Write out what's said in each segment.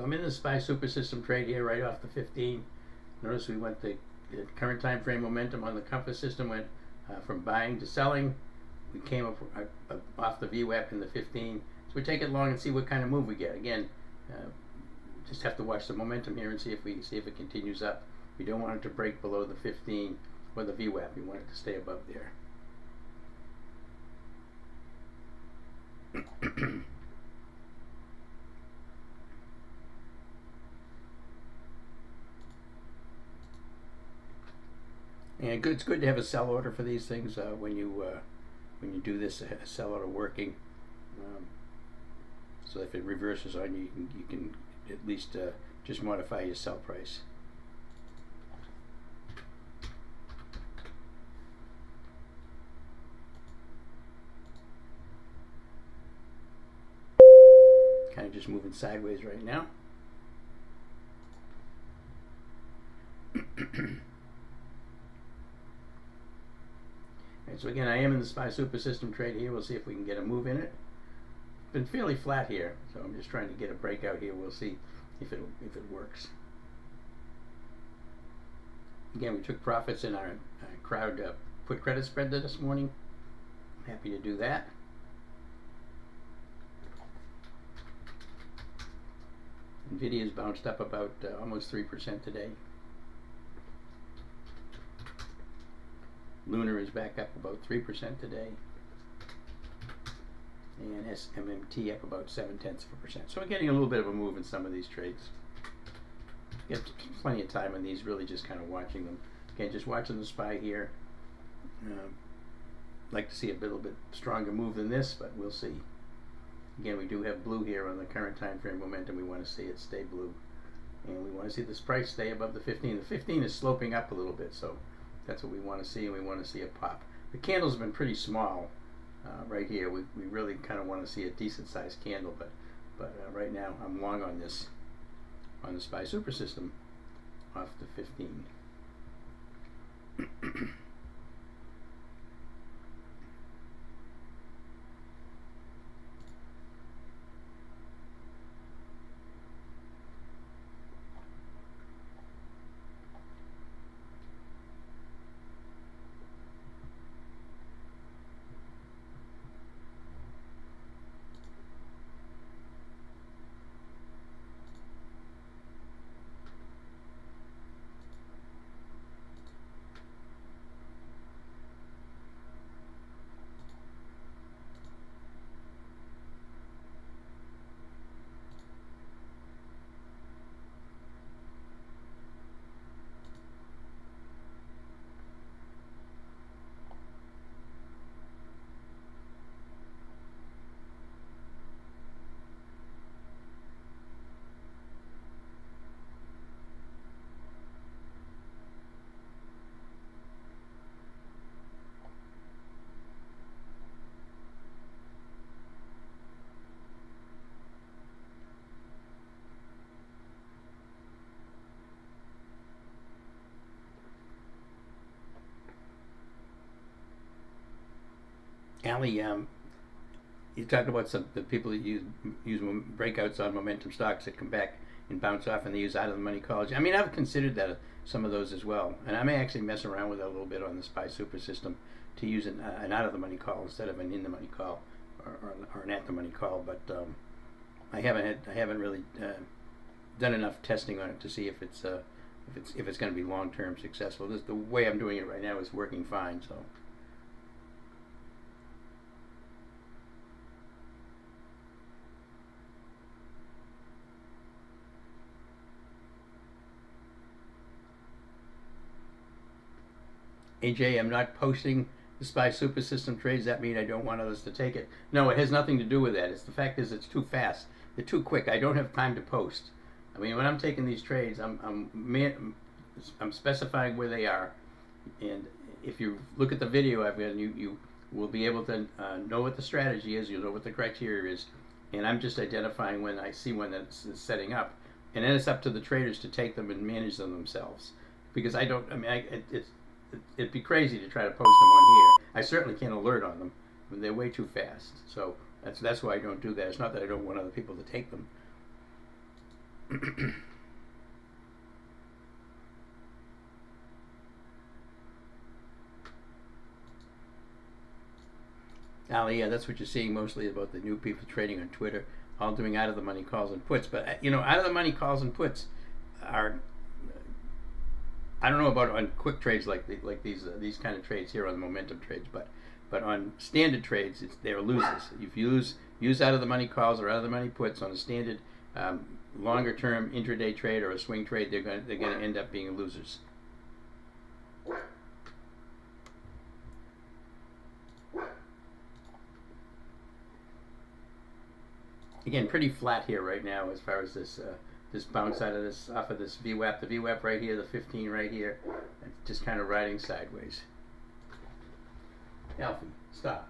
So I'm in the SPY super system trade here right off the 15. Notice we went the current time frame momentum on the compass system went from buying to selling. We came up off the VWAP in the 15. So we take it long and see what kind of move we get. Again, just have to watch the momentum here and see if it continues up. We don't want it to break below the 15 or the VWAP. We want it to stay above there. And it's good to have a sell order for these things when you do this, a sell order working. So if it reverses on you, you can at least just modify your sell price. Kind of just moving sideways right now. So again, I am in the SPY super system trade here. We'll see if we can get a move in it. It's been fairly flat here, so I'm just trying to get a breakout here. We'll see if it works. Again, we took profits in our crowd put credit spread this morning. I'm happy to do that. Nvidia's bounced up about almost 3% today. Lunar is back up about 3% today, and SMMT up about 0.7%. So we're getting a little bit of a move in some of these trades. Get plenty of time on these, really just kind of watching them. Again, just watching the SPY here. Like to see a little bit stronger move than this, but we'll see. Again, we do have blue here on the current time frame momentum. We want to see it stay blue, and we want to see this price stay above the 15. The 15 is sloping up a little bit, so that's what we want to see, and we want to see a pop. The candle's been pretty small right here. We really kind of want to see a decent sized candle, but right now I'm long on this, on the SPY super system off the 15. Ali, you talked about the people that use breakouts on momentum stocks that come back and bounce off, and they use out of the money calls. I mean, I've considered that some of those as well, and I may actually mess around with that a little bit on the SPY super system to use an out of the money call instead of an in the money call or an at the money call. But I haven't really done enough testing on it to see if it's going to be long term successful. The way I'm doing it right now is working fine. So. AJ, I'm not posting the SPY super system trades. That mean I don't want others to take it? No, it has nothing to do with that. The fact is it's too fast. They're too quick. I don't have time to post. I mean, when I'm taking these trades, I'm specifying where they are, and if you look at the video I've got, you will be able to know what the strategy is. You'll know what the criteria is, and I'm just identifying when I see one that's setting up, and then it's up to the traders to take them and manage them themselves. Because I don't. I mean, it'd be crazy to try to post them on here. I certainly can't alert on them. I mean, they're way too fast. So that's why I don't do that. It's not that I don't want other people to take them. Ali, yeah, that's what you're seeing mostly about the new people trading on Twitter, all doing out of the money calls and puts. But out of the money calls and puts are, I don't know about on quick trades like these kind of trades here on the momentum trades, but on standard trades, they're losers. If you use out of the money calls or out of the money puts on a standard longer term intraday trade or a swing trade, they're going to end up being losers. Again, pretty flat here right now as far as this bounce out of this off of this VWAP. The VWAP right here, the 15 right here, and just kind of riding sideways. Alfie, stop.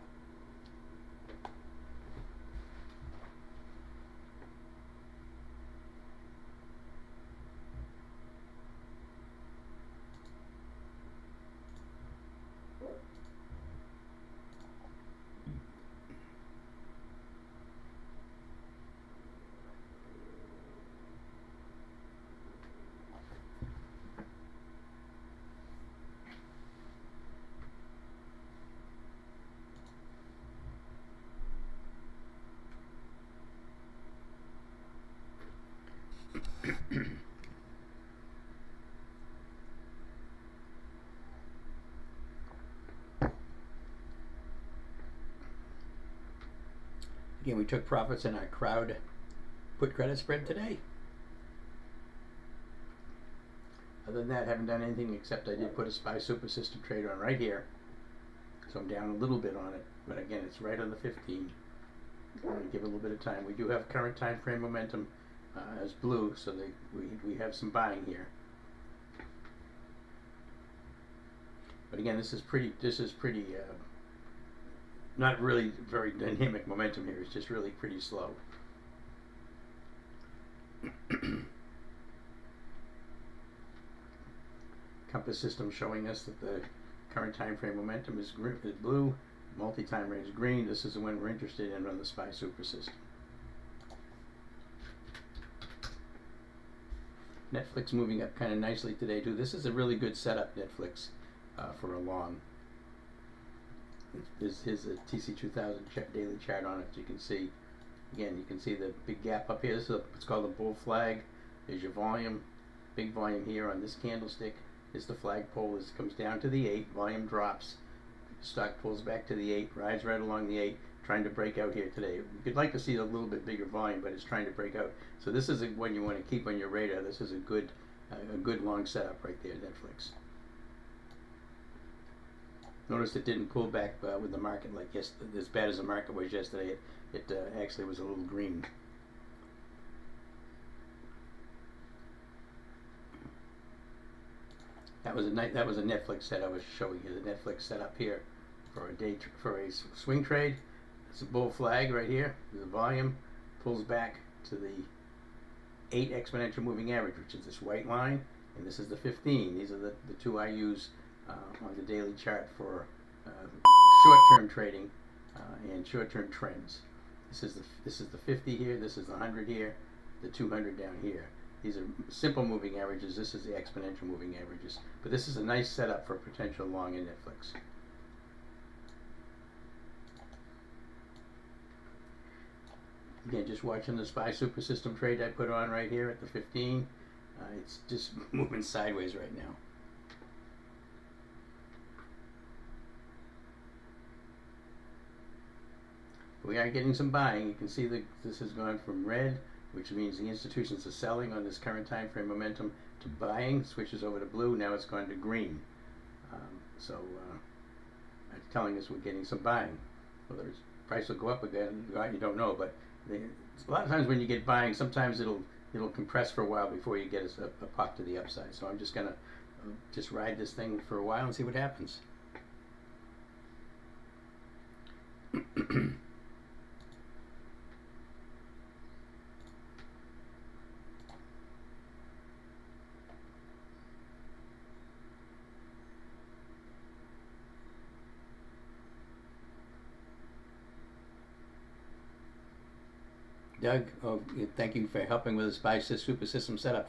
Again, we took profits in our crowd put credit spread today. Other than that, haven't done anything except I did put a SPY Super System trade on right here. So I'm down a little bit on it, but again, it's right on the 15. I'm going to give it a little bit of time. We do have current time frame momentum as blue, so we have some buying here. But again, this is pretty not really very dynamic momentum here. It's just really pretty slow. Compass system showing us that the current time frame momentum is blue, multi-time range is green. This is the one we're interested in on the SPY Super System. Netflix moving up kind of nicely today too. This is a really good setup, Netflix, for a long. Here's a TC2000 daily chart on it. You can see, again, you can see the big gap up here. This is it's called a bull flag. There's your volume, big volume here on this candlestick. This the flagpole. This comes down to the 8. Volume drops. Stock pulls back to the 8. Rides right along the 8. Trying to break out here today. You'd like to see a little bit bigger volume, but it's trying to break out. So this is one you want to keep on your radar. This is a good long setup right there, Netflix. Notice it didn't pull back with the market like as bad as the market was yesterday. It actually was a little green. That was a Netflix set I was showing you. The Netflix setup here for a swing trade. It's a bull flag right here. The volume pulls back to the 8 exponential moving average, which is this white line, and this is the 15. These are the two I use on the daily chart for short-term trading and short-term trends. This is the 50 here. This is the 100 here. The 200 down here. These are simple moving averages. This is the exponential moving averages. But this is a nice setup for potential long in Netflix. Again, just watching the SPY Super System trade I put on right here at the 15. It's just moving sideways right now. We are getting some buying. You can see that this has gone from red, which means the institutions are selling on this current time frame momentum, to buying. Switches over to blue. Now it's gone to green. So it's telling us we're getting some buying. Whether the price will go up again, you don't know. But a lot of times when you get buying, sometimes it'll compress for a while before you get a pop to the upside. So I'm just gonna just ride this thing for a while and see what happens. Doug, oh, thank you for helping with the SPY super system setup.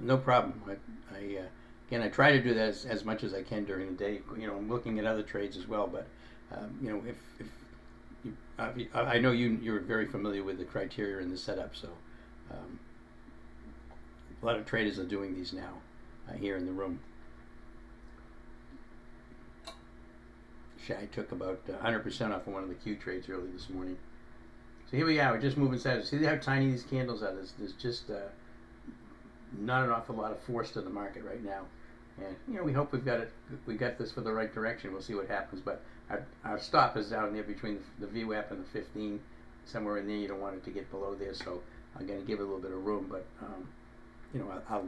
No problem. Again, I try to do that as much as I can during the day. I'm looking at other trades as well, but if you, I know you're very familiar with the criteria in the setup, so a lot of traders are doing these now here in the room. I took about 100% off of one of the Q trades early this morning. So here we are, we're just moving sideways. See how tiny these candles are? There's just not an awful lot of force to the market right now. And we hope we got this for the right direction. We'll see what happens. But our stop is down there between the VWAP and the 15, somewhere in there. You don't want it to get below there, so I'm going to give it a little bit of room. But I'll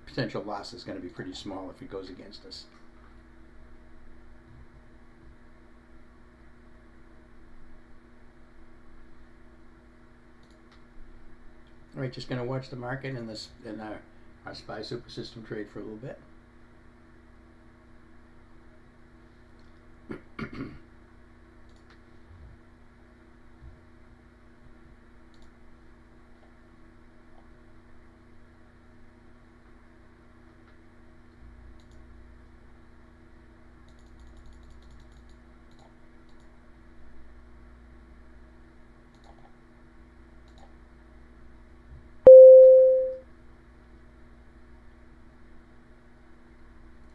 potential loss is going to be pretty small if it goes against us. All right, just going to watch the market in our SPY super system trade for a little bit.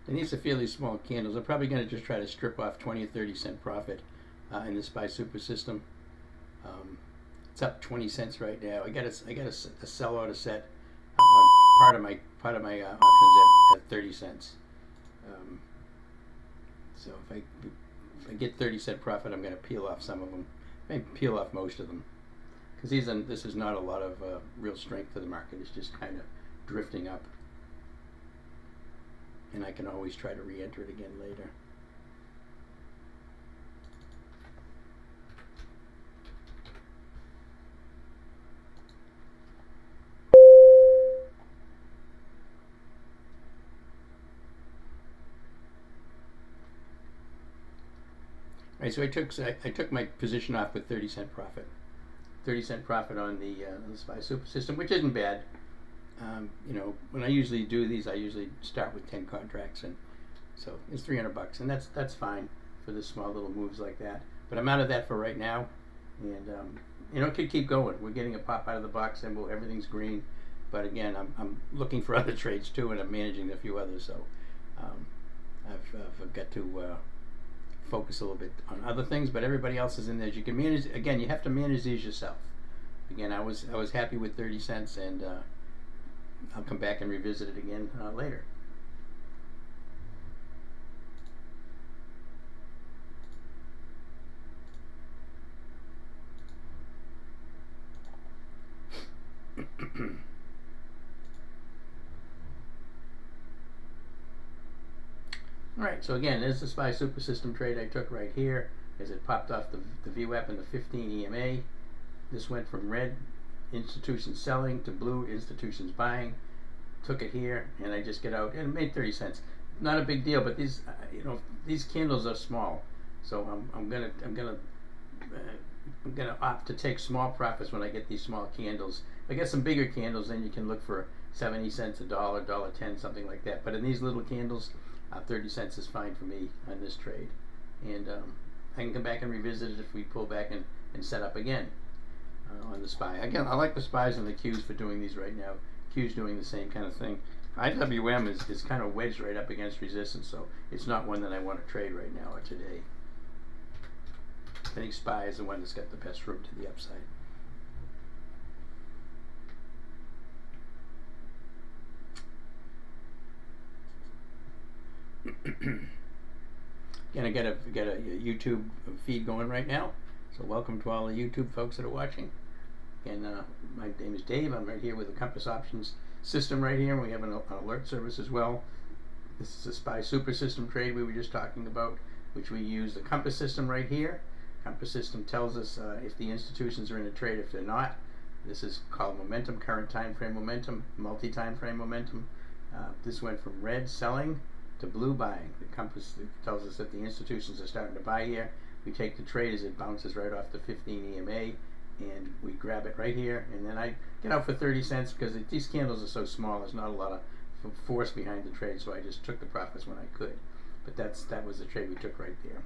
And these are fairly small candles. I'm probably going to just try to strip off 20 or 30 cent profit in the SPY super system. It's up 20 cents right now. I got a sell order set part of my options at 30 cents. So if I get 30 cent profit, I'm going to peel off some of them. Maybe peel off most of them, because this is not a lot of real strength to the market. It's just kind of drifting up. And I can always try to re-enter it again later. All right, so I took my position off with 30 cent profit. 30 cent profit on the SPY super system, which isn't bad. When I usually do these, I usually start with 10 contracts, and so it's $300, and that's fine for the small little moves like that. But I'm out of that for right now, and it could keep going. We're getting a pop out of the box symbol, everything's green, but again, I'm looking for other trades too, and I'm managing a few others. So I've got to focus a little bit on other things, but everybody else is in there. You can manage. Again, you have to manage these yourself. Again, I was happy with 30 cents, and I'll come back and revisit it again later. Alright, so again, there's the SPY super system trade I took right here as it popped off the VWAP and the 15 EMA. This went from red, institutions selling, to blue, institutions buying. Took it here, and I just get out and made 30 cents. Not a big deal, but these these candles are small, so I'm gonna opt to take small profits when I get these small candles. If I get some bigger candles, then you can look for 70 cents, $1, $1.10, something like that. But in these little candles, 30 cents is fine for me on this trade, and I can come back and revisit it if we pull back and set up again. On the SPY. Again, I like the SPYs and the Qs for doing these right now. Q's doing the same kind of thing. IWM is kind of wedged right up against resistance, so it's not one that I want to trade right now or today. I think SPY is the one that's got the best room to the upside. Again, I got a YouTube feed going right now, so welcome to all the YouTube folks that are watching. And my name is Dave. I'm right here with the Compass Options system right here, and we have an alert service as well. This is a SPY super system trade we were just talking about, which we use the Compass system right here. Compass system tells us if the institutions are in a trade, if they're not. This is called momentum, current time frame momentum, multi-time frame momentum. This went from red selling to blue buying. The Compass tells us that the institutions are starting to buy here. We take the trade as it bounces right off the 15 EMA, and we grab it right here, and then I get out for 30 cents because these candles are so small. There's not a lot of force behind the trade, so I just took the profits when I could. But that was the trade we took right there.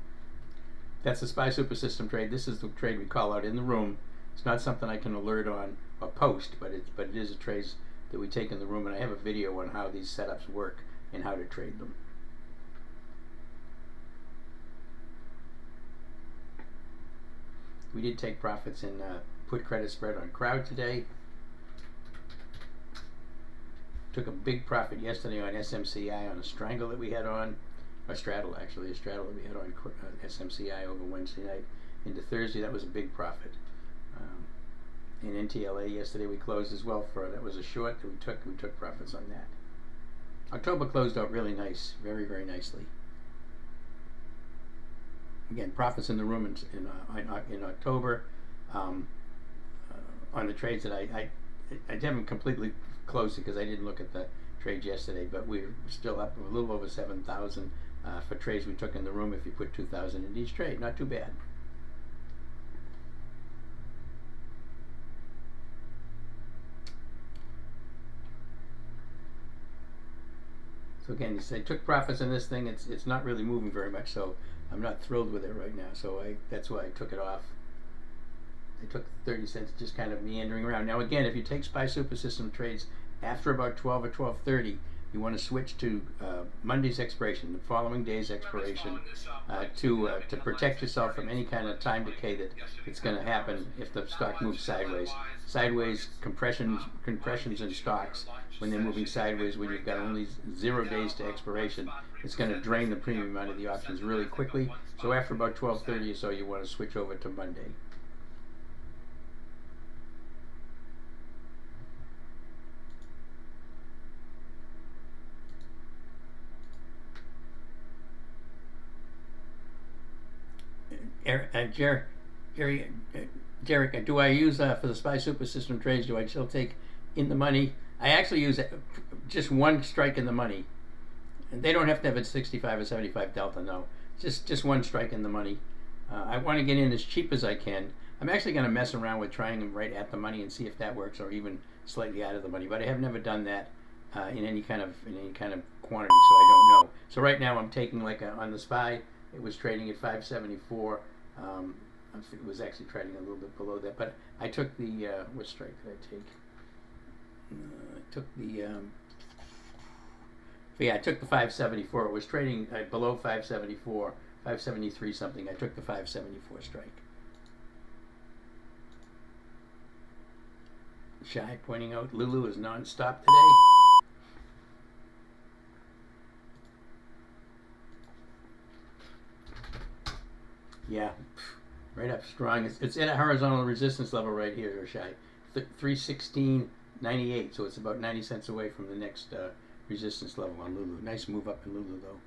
That's the SPY Super System trade. This is the trade we call out in the room. It's not something I can alert on or post, but it is a trade that we take in the room, and I have a video on how these setups work and how to trade them. We did take profits in put credit spread on crowd today. Took a big profit yesterday on SMCI on a strangle that we had on, a straddle actually, a straddle that we had on SMCI over Wednesday night into Thursday. That was a big profit. In NTLA yesterday we closed as well for, that was a short that we took profits on that. October closed out really nice, very, very nicely. Again, profits in the room in October on the trades that I haven't completely closed it because I didn't look at the trades yesterday, but we're still up a little over 7,000 for trades we took in the room if you put 2,000 in each trade. Not too bad. So again, I took profits in this thing. It's not really moving very much, so I'm not thrilled with it right now. So that's why I took it off. I took 30 cents, just kind of meandering around. Now again, if you take SPY Super System trades after about 12 or 12:30, you want to switch to Monday's expiration, the following day's expiration, to protect yourself from any kind of time decay that's going to happen if the stock moves sideways. Sideways compressions in stocks, when they're moving sideways, when you've got only 0 days to expiration, it's going to drain the premium out of the options really quickly. So after about 12:30 or so, you want to switch over to Monday. Derek, do I use for the SPY Super System trades? Do I still take in the money? I actually use just one strike in the money, and they don't have to have a 65 or 75 delta. No, just one strike in the money. I want to get in as cheap as I can. I'm actually going to mess around with trying them right at the money and see if that works, or even slightly out of the money. But I have never done that in any kind of quantity, so I don't know. So right now I'm taking on the SPY. It was trading at 574. It was actually trading a little bit below that, but I took the what strike did I take? I took the I took the 574. It was trading below 574, 573 something. I took the 574 strike. Shy pointing out Lulu is non-stop today. Yeah, right up strong. It's at a horizontal resistance level right here, Shy. 316.98, so it's about 90 cents away from the next resistance level on Lulu. Nice move up in Lulu, though.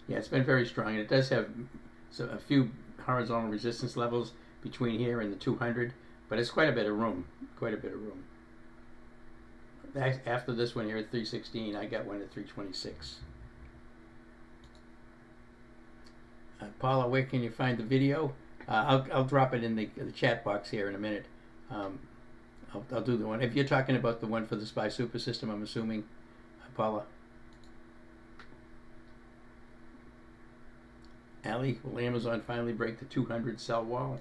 Yeah, it's been very strong, and it does have a few horizontal resistance levels between here and the 200, but it's quite a bit of room. Quite a bit of room. After this one here at 316, I got one at 326. Paula, where can you find the video? I'll drop it in the chat box here in a minute. I'll do the one. If you're talking about the one for the SPY Super System, I'm assuming, Paula. Ali, will Amazon finally break the 200 sell wall?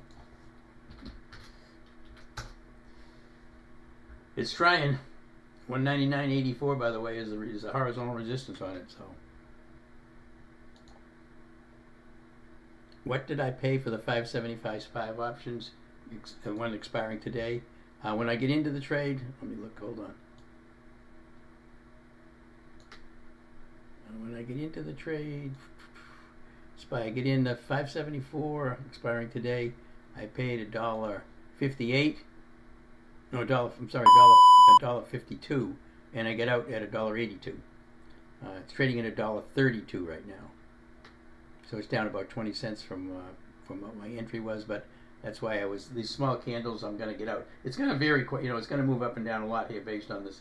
It's trying. 199.84, by the way, is a horizontal resistance on it. So, what did I pay for the 575 options? One expiring today. When I get into the trade, let me look. Hold on. When I get into the trade, SPY, I get in the 574 expiring today. I paid $1.58. No, I'm sorry, $1.52, and I get out at $1.82. It's trading at $1.32 right now, so it's down about 20 cents from what my entry was. But that's why these small candles. I'm going to get out. It's going to vary quite. It's going to move up and down a lot here based on the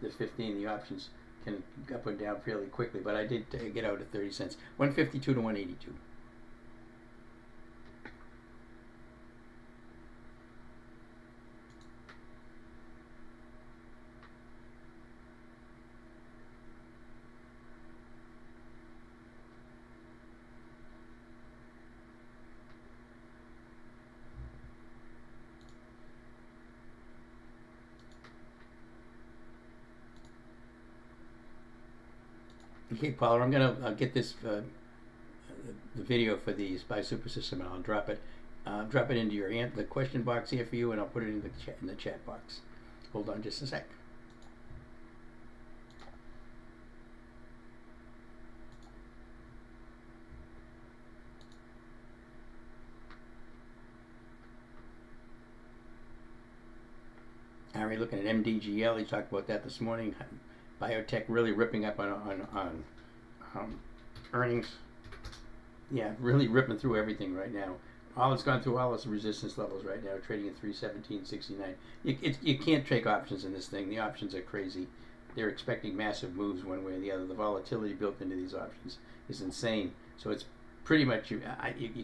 15, the options. can up and down fairly quickly, but I did get out at 30 cents. 152 to 182. Okay, Paula, I'm gonna get this the video for the SPY Super System, and I'll drop it into your the question box here for you, and I'll put it in the chat box. Hold on just a sec. All right, looking at MDGL, he talked about that this morning. Biotech really ripping up on earnings. Yeah, really ripping through everything right now. It's gone through all its resistance levels right now, trading at 317.69. You can't take options in this thing. The options are crazy. They're expecting massive moves one way or the other. The volatility built into these options is insane. So it's pretty much you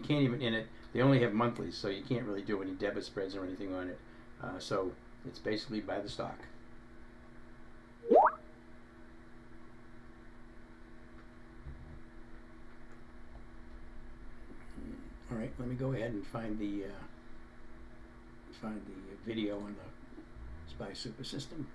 can't even in it. They only have monthlies, so you can't really do any debit spreads or anything on it. So it's basically buy the stock. All right, let me go ahead and find the video on the SPY Super System.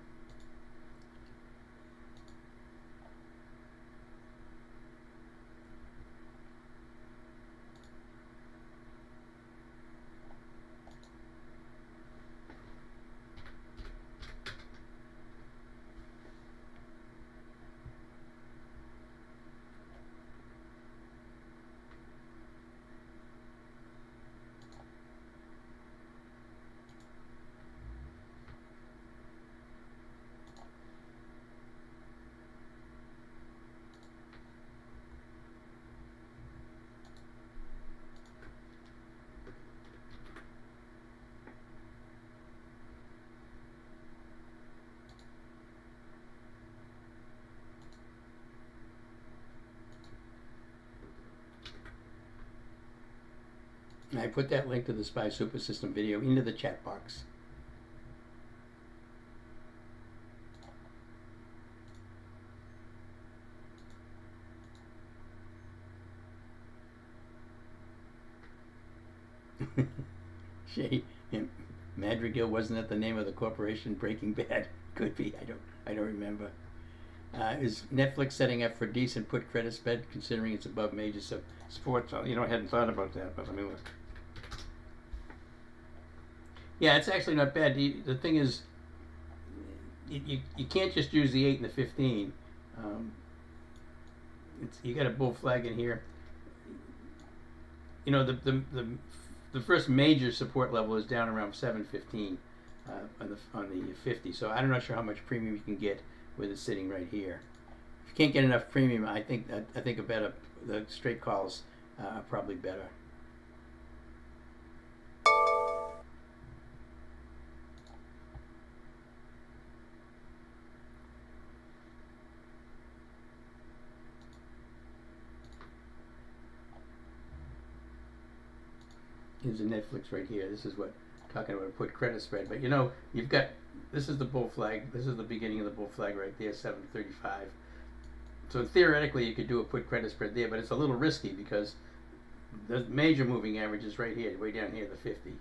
And I put that link to the SPY Super System video into the chat box. Shay, Madrigal, wasn't that the name of the corporation? Breaking Bad? Could be. I don't remember. Is Netflix setting up for decent put credit spread, considering it's above major sports? I hadn't thought about that, but let me look. Yeah, it's actually not bad. The thing is, you can't just use the 8 and the 15. You got a bull flag in here. The first major support level is down around 715 on the 50. So I'm not sure how much premium you can get with it sitting right here. If you can't get enough premium, I think the straight calls are probably better. Here's a Netflix right here. This is what talking about a put credit spread. But you've got, this is the bull flag. This is the beginning of the bull flag right there, 735. So theoretically, you could do a put credit spread there, but it's a little risky because the major moving average is right here, way down here, the 50.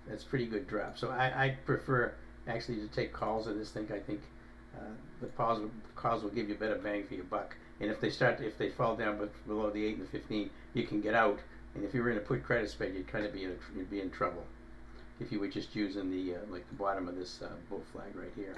That's a pretty good drop. So I prefer actually to take calls in this thing. I think the calls will give you better bang for your buck. And if they fall down below the 8 and the 15, you can get out. And if you were in a put credit spread, you'd be in trouble if you were just using the like the bottom of this bull flag right here.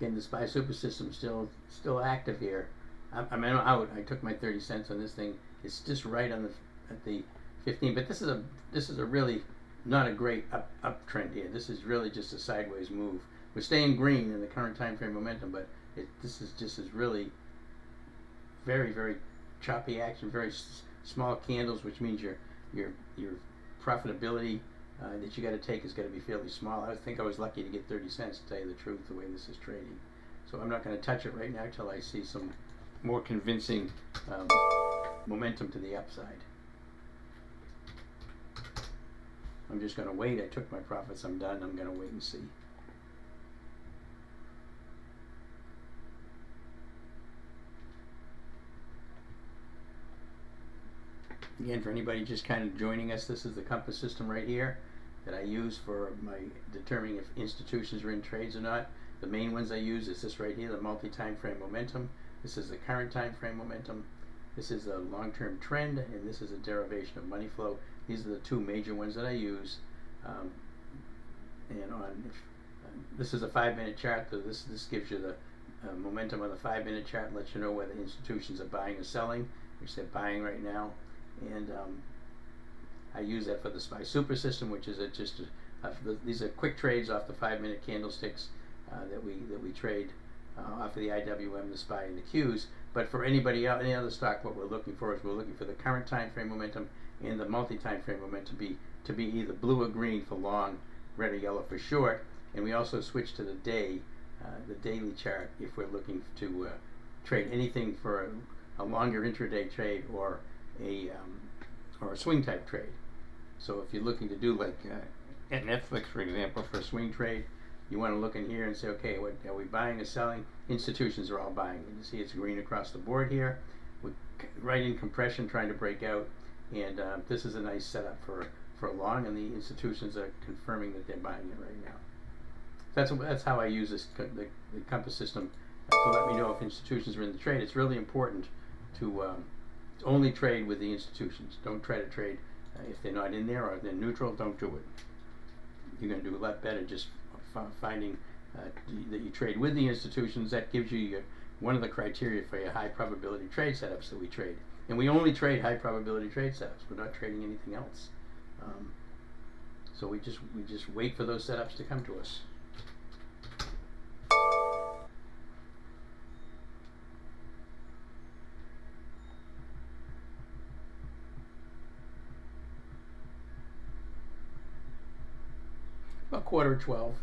Again, the SPY super system still active here. I'm out. I took my 30 cents on this thing. It's just right on at the 15. But this is a really not a great uptrend here. This is really just a sideways move. We're staying green in the current time frame momentum, but this is really very, very choppy action, very small candles, which means your profitability that you got to take is going to be fairly small. I think I was lucky to get 30 cents, to tell you the truth, the way this is trading. So I'm not going to touch it right now until I see some more convincing momentum to the upside. I'm just going to wait. I took my profits. I'm done. I'm going to wait and see. Again, for anybody just kind of joining us, this is the compass system right here that I use for my determining if institutions are in trades or not. The main ones I use is this right here, the multi-time frame momentum. This is the current time frame momentum. This is a long-term trend, and this is a derivation of money flow. These are the two major ones that I use. This is a 5-minute chart, so this gives you the momentum on the 5-minute chart and lets you know whether institutions are buying or selling, which they're buying right now. And I use that for the SPY super system, which is these are quick trades off the 5-minute candlesticks that we trade off of the IWM, the SPY, and the Qs. But for anybody else, any other stock, what we're looking for is we're looking for the current time frame momentum and the multi-time frame momentum to be either blue or green for long, red or yellow for short. And we also switch to the daily chart if we're looking to trade anything for a longer intraday trade or a swing type trade. So if you're looking to do like at Netflix, for example, for a swing trade, you want to look in here and say, okay, what are we buying or selling? Institutions are all buying. You see it's green across the board here. We're right in compression trying to break out, and this is a nice setup for a long, and the institutions are confirming that they're buying it right now. That's how I use this the compass system to let me know if institutions are in the trade. It's really important to only trade with the institutions. Don't try to trade if they're not in there, or if they're neutral. Don't do it. You're going to do a lot better just finding that you trade with the institutions. That gives you one of the criteria for your high probability trade setups that we trade. And we only trade high probability trade setups. We're not trading anything else. So we just wait for those setups to come to us. About 11:15.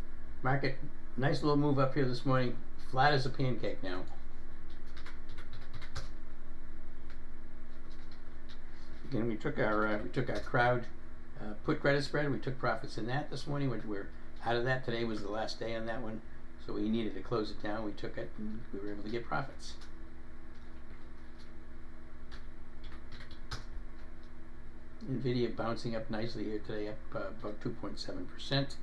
Market, nice little move up here this morning. Flat as a pancake now. Again, we took our crowd put credit spread. We took profits in that this morning. We're out of that. Today was the last day on that one, so we needed to close it down. We took it, and we were able to get profits. NVIDIA bouncing up nicely here today, up about 2.7%.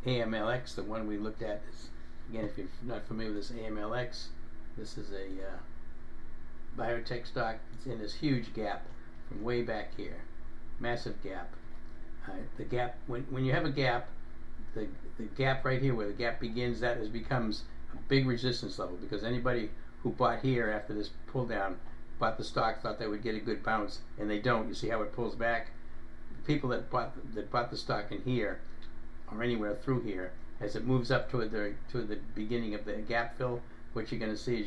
AMLX, the one we looked at, is, again, if you're not familiar with this AMLX, this is a biotech stock. It's in this huge gap from way back here, massive gap. The gap, when you have a gap, the gap right here where the gap begins, that becomes a big resistance level, because anybody who bought here after this pull down bought the stock, thought they would get a good bounce, and they don't. You see how it pulls back? The people that bought the stock in here or anywhere through here, as it moves up to the beginning of the gap fill, what you're going to see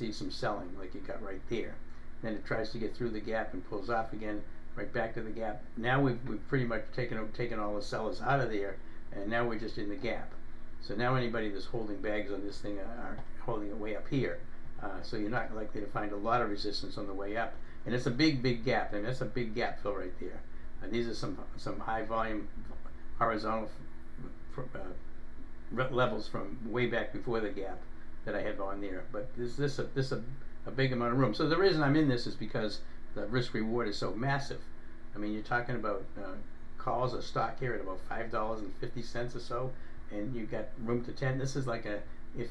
is some selling, like you got right there. Then it tries to get through the gap and pulls off again, right back to the gap. Now we've pretty much taken all the sellers out of there, and now we're just in the gap. So now anybody that's holding bags on this thing are holding it way up here. So you're not likely to find a lot of resistance on the way up. And it's a big gap. I mean, that's a big gap fill right there. These are some high volume horizontal levels from way back before the gap that I have on there. But this a big amount of room. So the reason I'm in this is because the risk reward is so massive. I mean, you're talking about calls a stock here at about $5.50 or so, and you've got room to 10. This is like if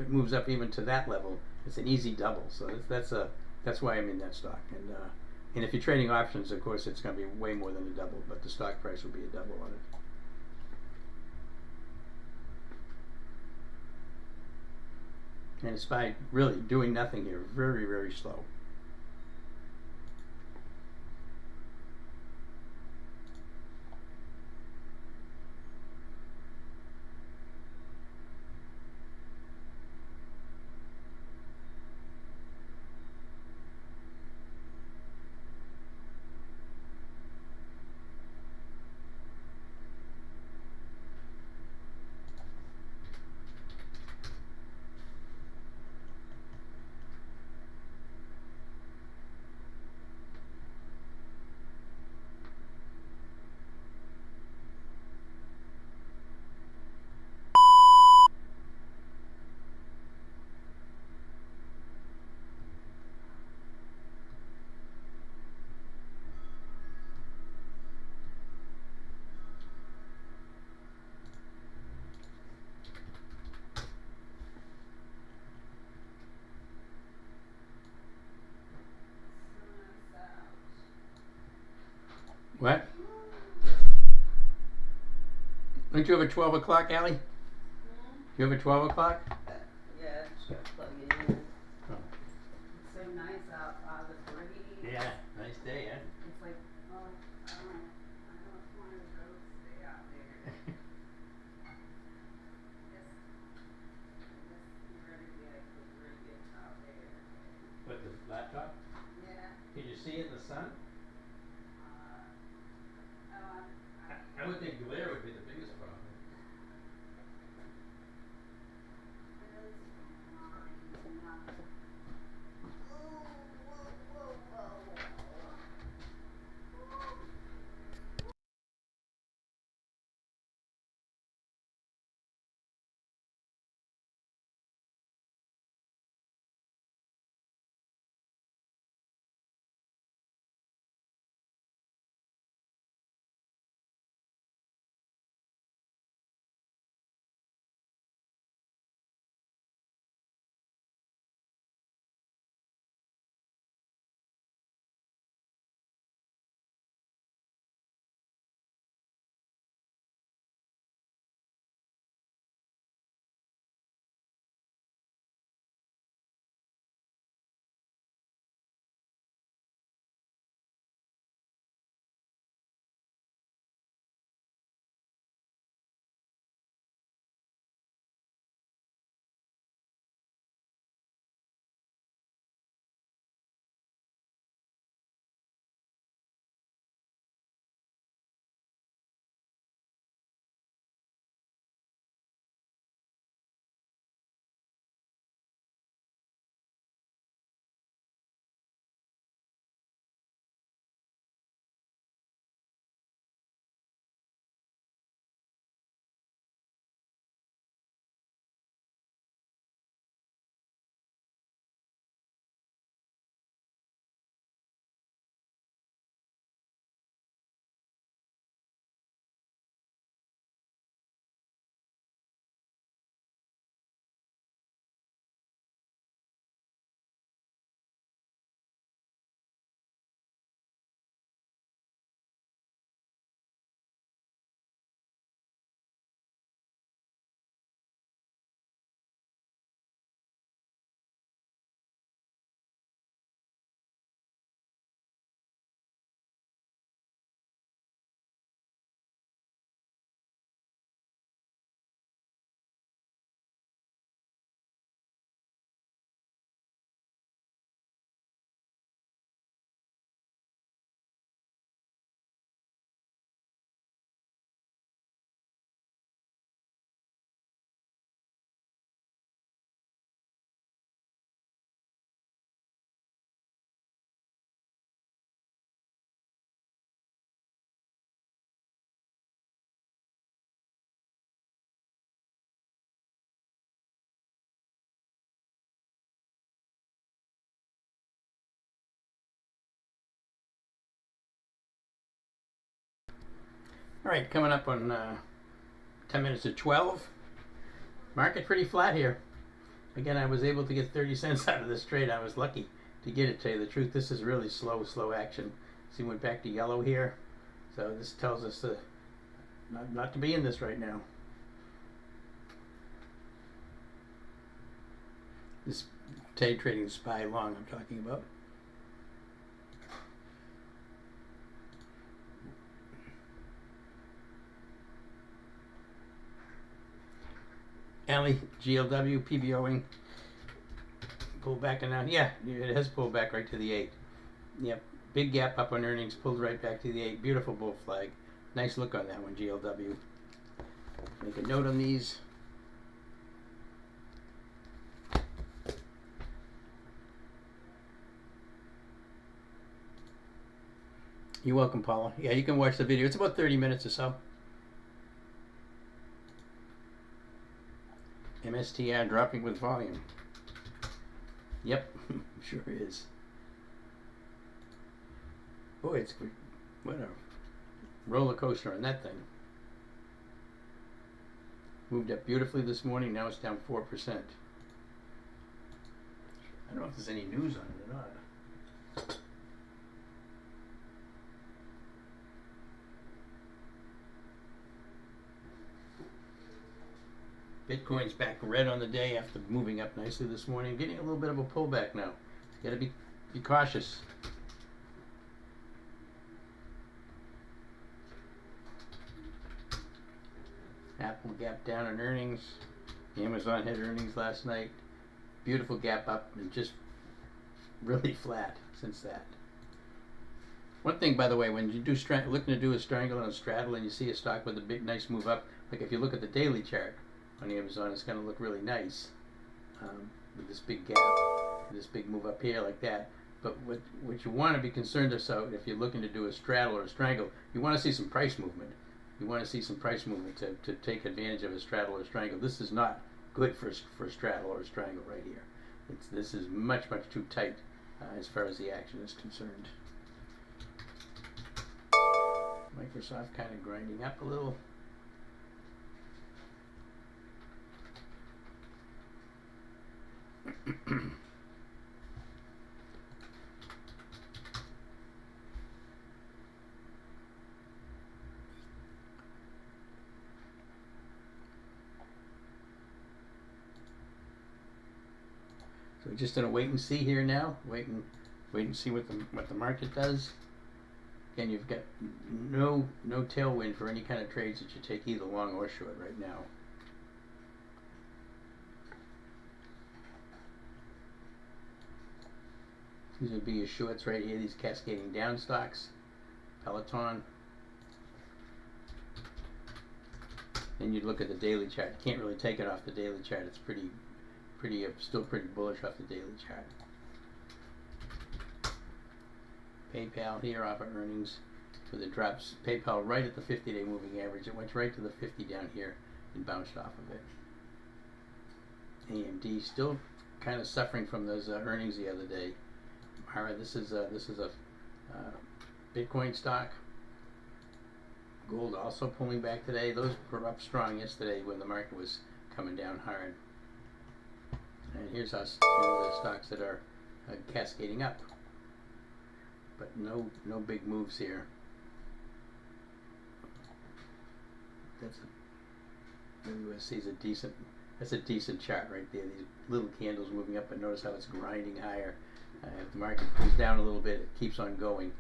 it moves up even to that level, it's an easy double. So that's why I'm in that stock. And And if you're trading options, of course, it's going to be way more than a double, but the stock price will be a double on it. And it's by really doing nothing here, very, very slow. What? Don't you have a 12 o'clock, Allie? You have a 12 o'clock? Yeah, just gotta plug it in. Oh. It's so nice out the breeze. Yeah, nice day, huh? It's like, oh, I don't want to go stay out there. I guess theoretically I could really get out there. What, the laptop? Yeah. Can you see it in the sun? I would think glare would be the biggest problem. All right, coming up on 10 minutes to 12. Market pretty flat here. Again, I was able to get 30 cents out of this trade. I was lucky. to get it. To tell you the truth, this is really slow action. See, went back to yellow here, so this tells us to not to be in this right now. This trading SPY long I'm talking about. Alley, GLW, PBOing, pull back and down. Yeah, it has pulled back right to the 8. Yep, big gap up on earnings, pulled right back to the 8. Beautiful bull flag. Nice look on that one, GLW. Make a note on these. You're welcome, Paula. Yeah, you can watch the video. It's about 30 minutes or so. MSTR dropping with volume. Yep, sure is. Boy, it's what a roller coaster on that thing. Moved up beautifully this morning. Now it's down 4%. I don't know if there's any news on it or not. Bitcoin's back red on the day after moving up nicely this morning. Getting a little bit of a pullback now. You gotta be cautious. Apple gap down on earnings. Amazon had earnings last night. Beautiful gap up and just really flat since that. One thing, by the way, when you do looking to do a triangle and a straddle and you see a stock with a big nice move up, like if you look at the daily chart on Amazon, it's going to look really nice with this big gap, this big move up here like that. But what you want to be concerned about if you're looking to do a straddle or a strangle, you want to see some price movement. You want to see some price movement to take advantage of a straddle or strangle. This is not good for a straddle or a strangle right here. This is much too tight as far as the action is concerned. Microsoft kind of grinding up a little. So we're just gonna wait and see here now. Wait and see what the market does. Again, you've got no tailwind for any kind of trades that you take either long or short right now. These would be your shorts right here, these cascading down stocks, Peloton. Then you'd look at the daily chart. You can't really take it off the daily chart. It's still pretty bullish off the daily chart. PayPal here off of earnings with it drops. PayPal right at the 50-day moving average. It went right to the 50 down here and bounced off of it. AMD still kind of suffering from those earnings the other day. Alright, this is a Bitcoin stock. Gold also pulling back today. Those were up strong yesterday when the market was coming down hard. And here's us, the stocks that are cascading up, but no big moves here. WSC is a decent. That's a decent chart right there. These little candles moving up, but notice how it's grinding higher. If the market cools down a little bit, it keeps on going.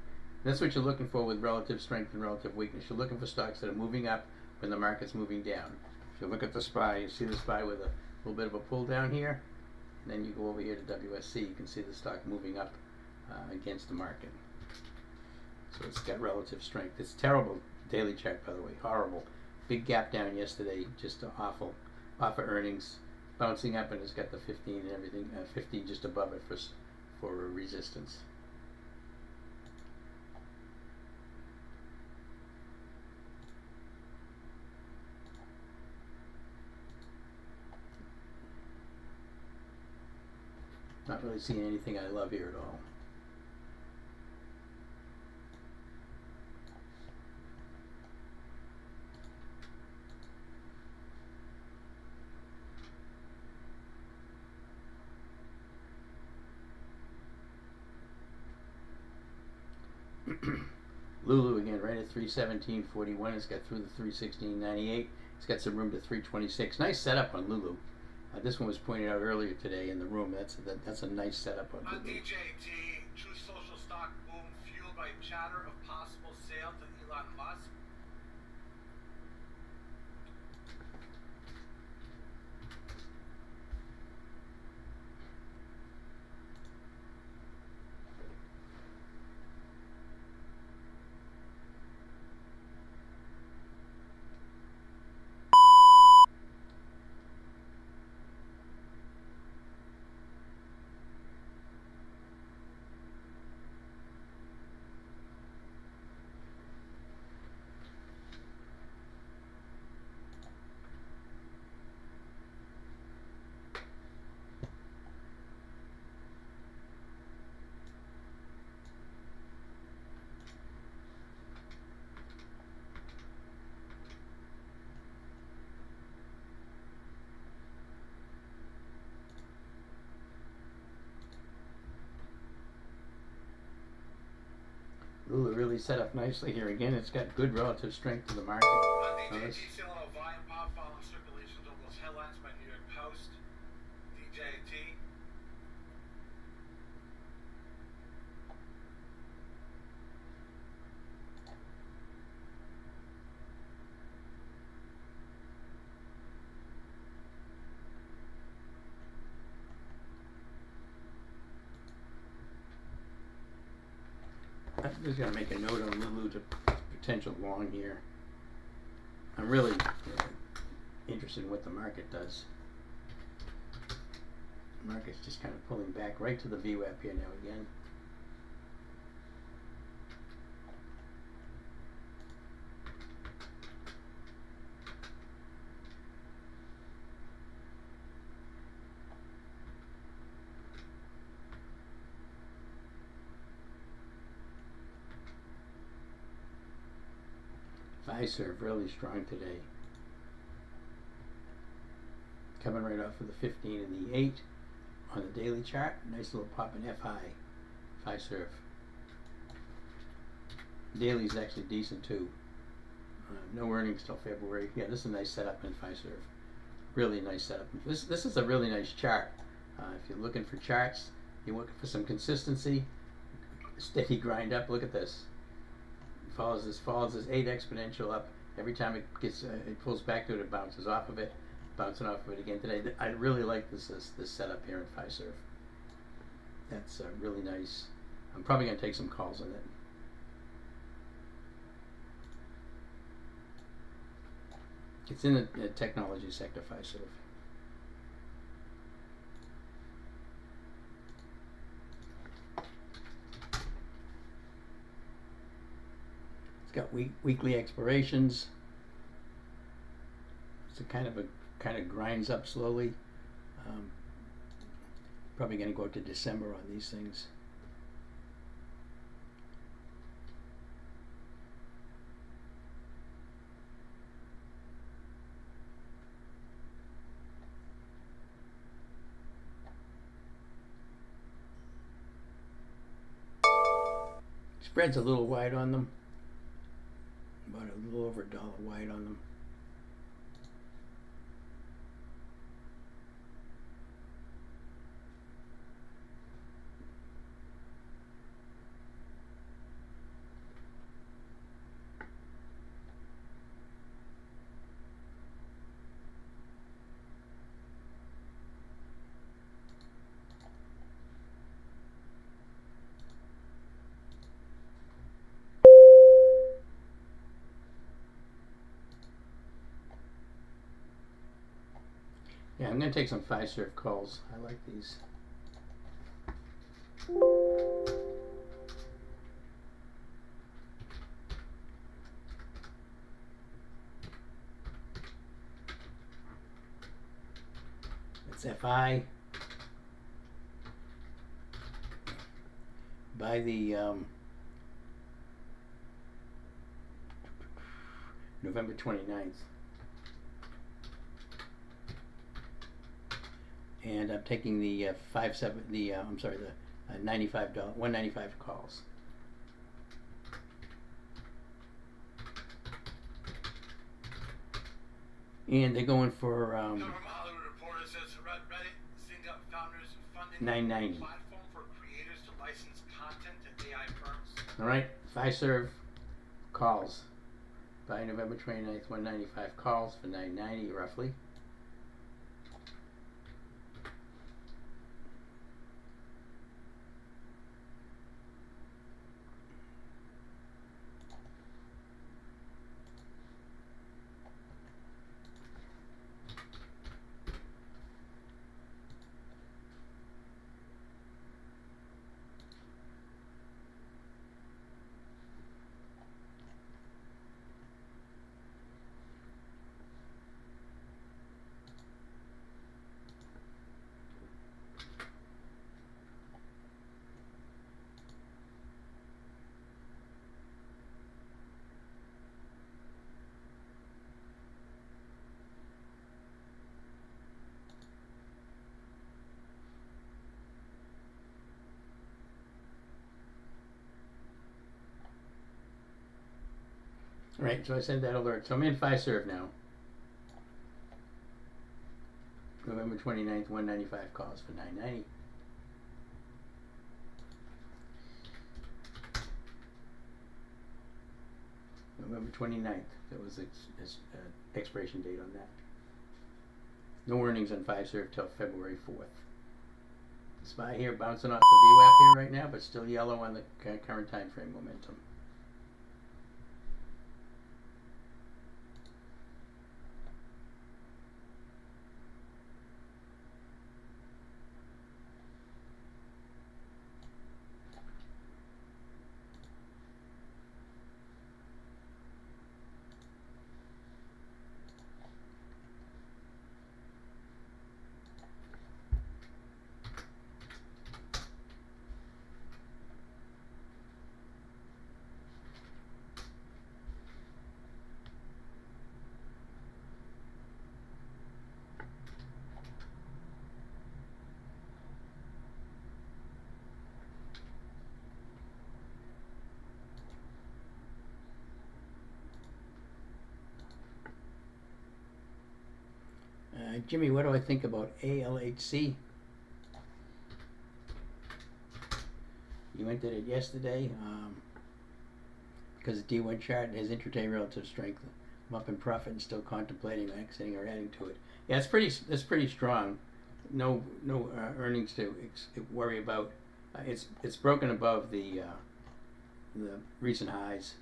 That's what you're looking for with relative strength and relative weakness. You're looking for stocks that are moving up when the market's moving down. If you look at the SPY, you see the SPY with a little bit of a pull down here. And then you go over here to WSC, you can see the stock moving up against the market. So it's got relative strength. It's terrible daily chart, by the way, horrible. Big gap down yesterday, just awful. Off of earnings, bouncing up, and it's got the 15 and everything, 50 just above it for resistance. Not really seeing anything I love here at all. Lulu again, right at 317.41. It's got through the 316.98. It's got some room to 326. Nice setup on Lulu. This one was pointed out earlier today in the room. That's a nice setup on Lulu. DJT, True Social stock boom fueled by chatter of possible sale to Elon Musk. Lulu really set up nicely here. Again, it's got good relative strength to the market. DJT selling a volume off following circulations of those headlines by New York Post. DJT. I'm just going to make a note on Lulu to potential long here. I'm really interested in what the market does. The market's just kind of pulling back right to the VWAP here now again. Wyse really strong today. Coming right off of the 15 and the 8 on the daily chart. Nice little pop in FI. Wyse. Daily's actually decent too. No earnings till February. Yeah, this is a nice setup in Wyse. Really nice setup. This is a really nice chart. If you're looking for charts, you're looking for some consistency, steady grind up. Look at this. Follows this 8 exponential up. Every time it gets it pulls back to it, it bounces off of it, bouncing off of it again today. I really like this setup here in Wyse. That's really nice. I'm probably going to take some calls on it. It's in the technology sector, Wyse. It's got weekly expirations. It's a kind of grinds up slowly. Probably going to go to December on these things. Spread's a little wide on them. About a little over $1 wide on them. Yeah, I'm going to take some Wyse calls. I like these. It's FI. By the November 29th. And I'm taking the $195 calls. And they're going for Cover from Hollywood Reporter says Reddit sync up founders funding $9.90. platform for creators to license content to AI firms. All right, Fiserv calls by November 29th, 195 calls for $9.90 roughly. All right, so I sent that alert. So I'm in Fiserv now. November 29th, 195 calls for $9.90. November 29th, that was the expiration date on that. No earnings on Fiserv till February 4th. SPY here bouncing off the VWAP here right now, but still yellow on the current time frame momentum. Jimmy, what do I think about ALHC? You entered it yesterday because the D1 chart has intraday relative strength. I'm up in profit and still contemplating exiting or adding to it. Yeah, it's pretty strong. No earnings to worry about. It's broken above the recent highs.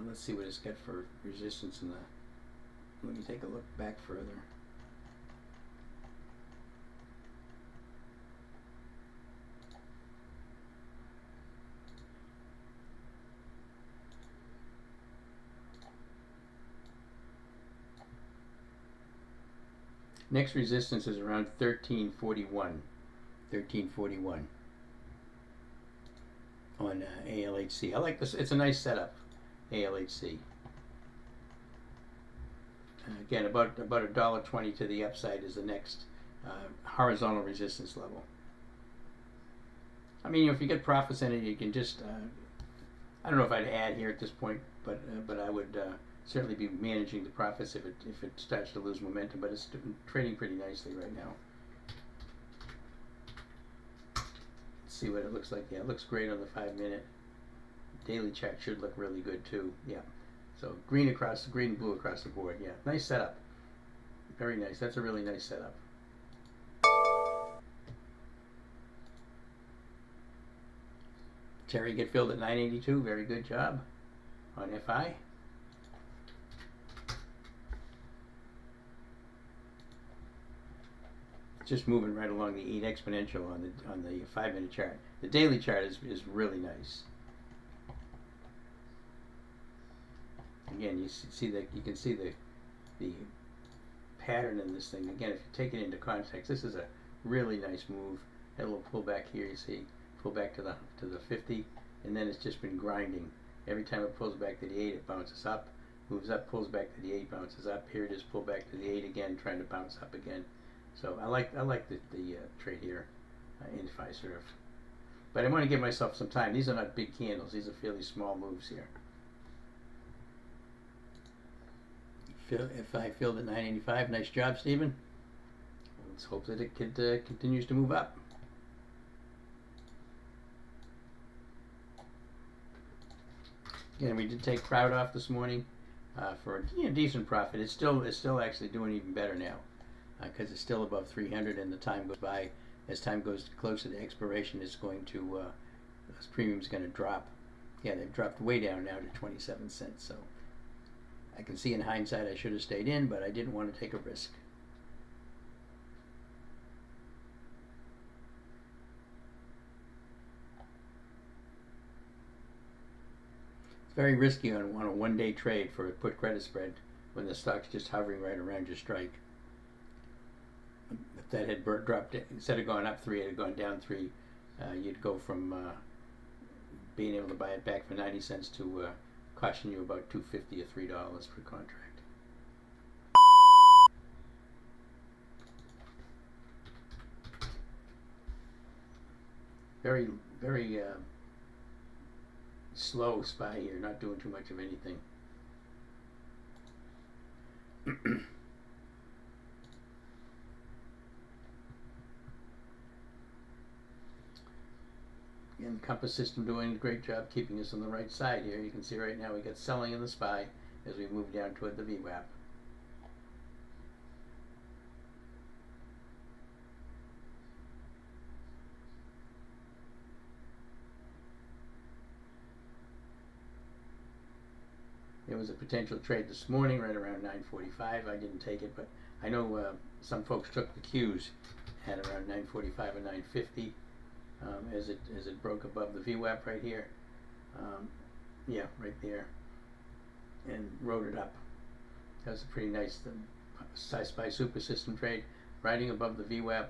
Let's see what it's got for resistance in the. Let me take a look back further. Next resistance is around 1341. 1341 on ALHC. I like this. It's a nice setup, ALHC. Again, about $1.20 to the upside is the next horizontal resistance level. I mean, if you get profits in it, you can just. I don't know if I'd add here at this point, but I would certainly be managing the profits if it starts to lose momentum. But it's trading pretty nicely right now. Let's see what it looks like. Yeah, it looks great on the 5-minute. Daily chart should look really good too. Yeah. So green and blue across the board. Yeah, nice setup. Very nice. That's a really nice setup. Terry get filled at 982. Very good job on FI. Just moving right along the 8 exponential on the 5-minute chart. The daily chart is really nice. Again, you can see the pattern in this thing. Again, if you take it into context, this is a really nice move. Had a little pullback here. You see, pull back to the 50, and then it's just been grinding. Every time it pulls back to the 8, it bounces up, moves up, pulls back to the 8, bounces up. Here it is, pull back to the 8 again, trying to bounce up again. So I like the trade here in Fiserv, but I want to give myself some time. These are not big candles; these are fairly small moves here. If I filled at 985, nice job, Stephen. Let's hope that it continues to move up. Again, we did take crowd off this morning for a decent profit. It's still actually doing even better now because it's still above 300, and the time goes by. As time goes closer to expiration, it's going to this premium's going to drop. Yeah, they've dropped way down now to 27 cents. So I can see in hindsight I should have stayed in, but I didn't want to take a risk. Very risky on a one-day trade for a put credit spread when the stock's just hovering right around your strike. If that had dropped, instead of going up 3, it had gone down 3, you'd go from being able to buy it back for 90 cents to costing you about $2.50 or $3 per contract. Very, very slow SPY here, not doing too much of anything. Again, Compass System doing a great job keeping us on the right side here. You can see right now we got selling in the SPY as we move down toward the VWAP. There was a potential trade this morning right around 9:45. I didn't take it, but I know some folks took the Qs at around 9:45 or 9:50 as it broke above the VWAP right here. Yeah, right there, and rode it up. That was a pretty nice SPY super system trade, riding above the VWAP.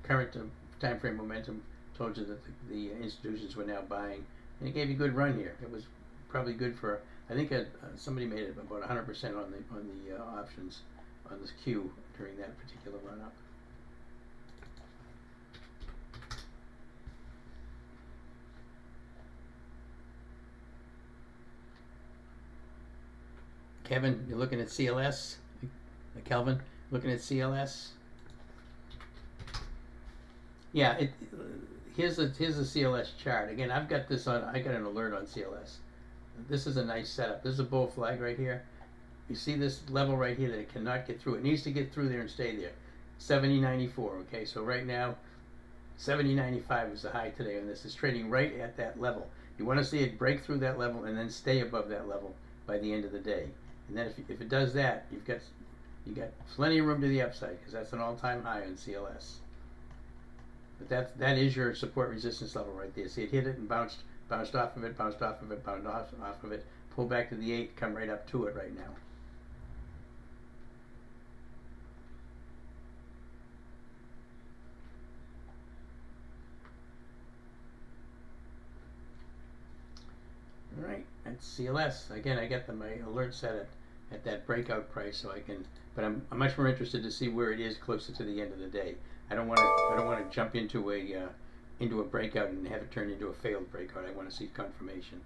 Current time frame momentum told you that the institutions were now buying, and it gave you a good run here. It was probably good for, I think somebody made it about 100% on the options on this Q during that particular run up. Kevin, you're looking at CLS. Kelvin, looking at CLS. Yeah, here's a CLS chart. Again, I've got this on. I got an alert on CLS. This is a nice setup. This is a bull flag right here. You see this level right here that it cannot get through. It needs to get through there and stay there. 70.94. Okay, so right now, 70.95 is the high today, and this is trading right at that level. You want to see it break through that level and then stay above that level by the end of the day. And then if it does that, you got plenty of room to the upside because that's an all-time high on CLS. But that is your support resistance level right there. See, it hit it and bounced off of it, bounced off of it, bounced off of it, pull back to the 8, come right up to it right now. All right, that's CLS. Again, I get my alert set at that breakout price, so I can. But I'm much more interested to see where it is closer to the end of the day. I don't want to jump into a breakout and have it turn into a failed breakout. I want to see confirmation.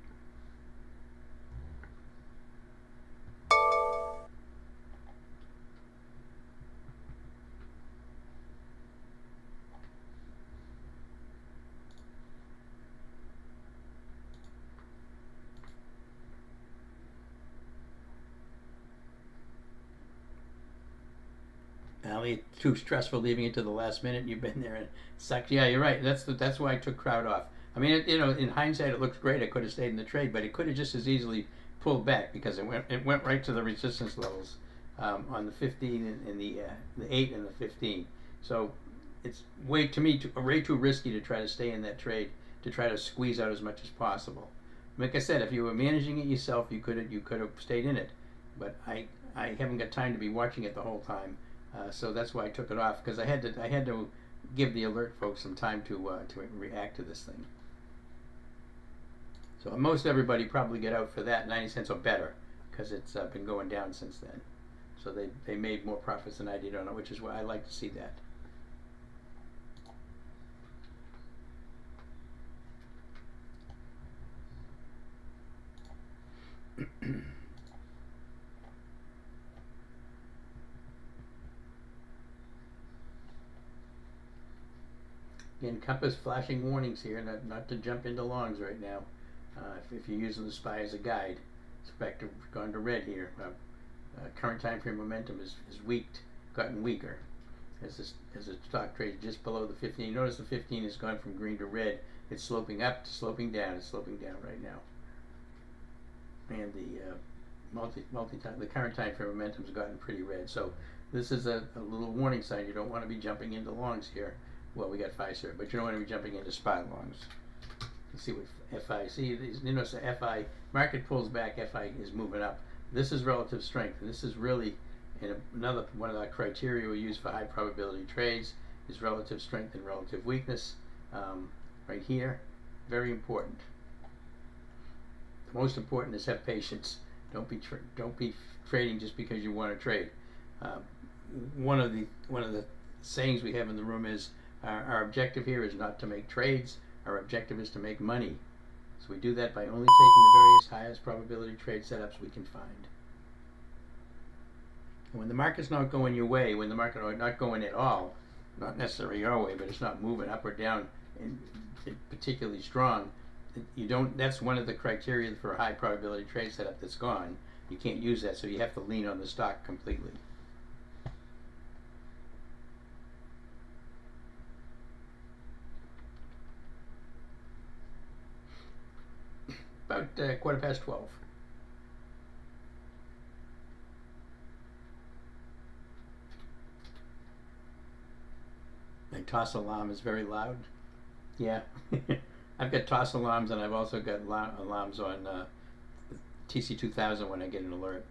Ali, too stressful leaving it to the last minute. You've been there and it sucked. Yeah, you're right. That's why I took crowd off. I mean, in hindsight, it looks great. I could have stayed in the trade, but it could have just as easily pulled back because it went right to the resistance levels on the 15 and the 8 and the 15. So it's way too risky to try to stay in that trade to try to squeeze out as much as possible. Like I said, if you were managing it yourself, you could have stayed in it, but I haven't got time to be watching it the whole time. So that's why I took it off because I had to give the alert folks some time to react to this thing. So most everybody probably get out for that 90 cents or better because it's been going down since then. So they made more profits than I did on it, which is why I like to see that. Again, compass flashing warnings here, not to jump into longs right now. If you're using the SPY as a guide, it's back to gone to red here. Current time frame momentum is gotten weaker as the stock trades just below the 15. Notice the 15 has gone from green to red. It's sloping up to sloping down. It's sloping down right now. And the current time frame momentum has gotten pretty red. So this is a little warning sign. You don't want to be jumping into longs here. Well, we got Wyse, but you don't want to be jumping into SPY longs. You see what FI, you notice the FI market pulls back, FI is moving up. This is relative strength, and this is really another one of the criteria we use for high probability trades is relative strength and relative weakness. Right here, very important. The most important is have patience. Don't be trading just because you want to trade. One of the sayings we have in the room is our objective here is not to make trades. Our objective is to make money. So we do that by only taking the various highest probability trade setups we can find. And when the market's not going your way, when the market is not going at all, not necessarily your way, but it's not moving up or down and particularly strong, that's one of the criteria for a high probability trade setup that's gone. You can't use that, so you have to lean on the stock completely. About 12:15. My toss alarm is very loud. Yeah. I've got toss alarms, and I've also got alarms on TC2000 when I get an alert.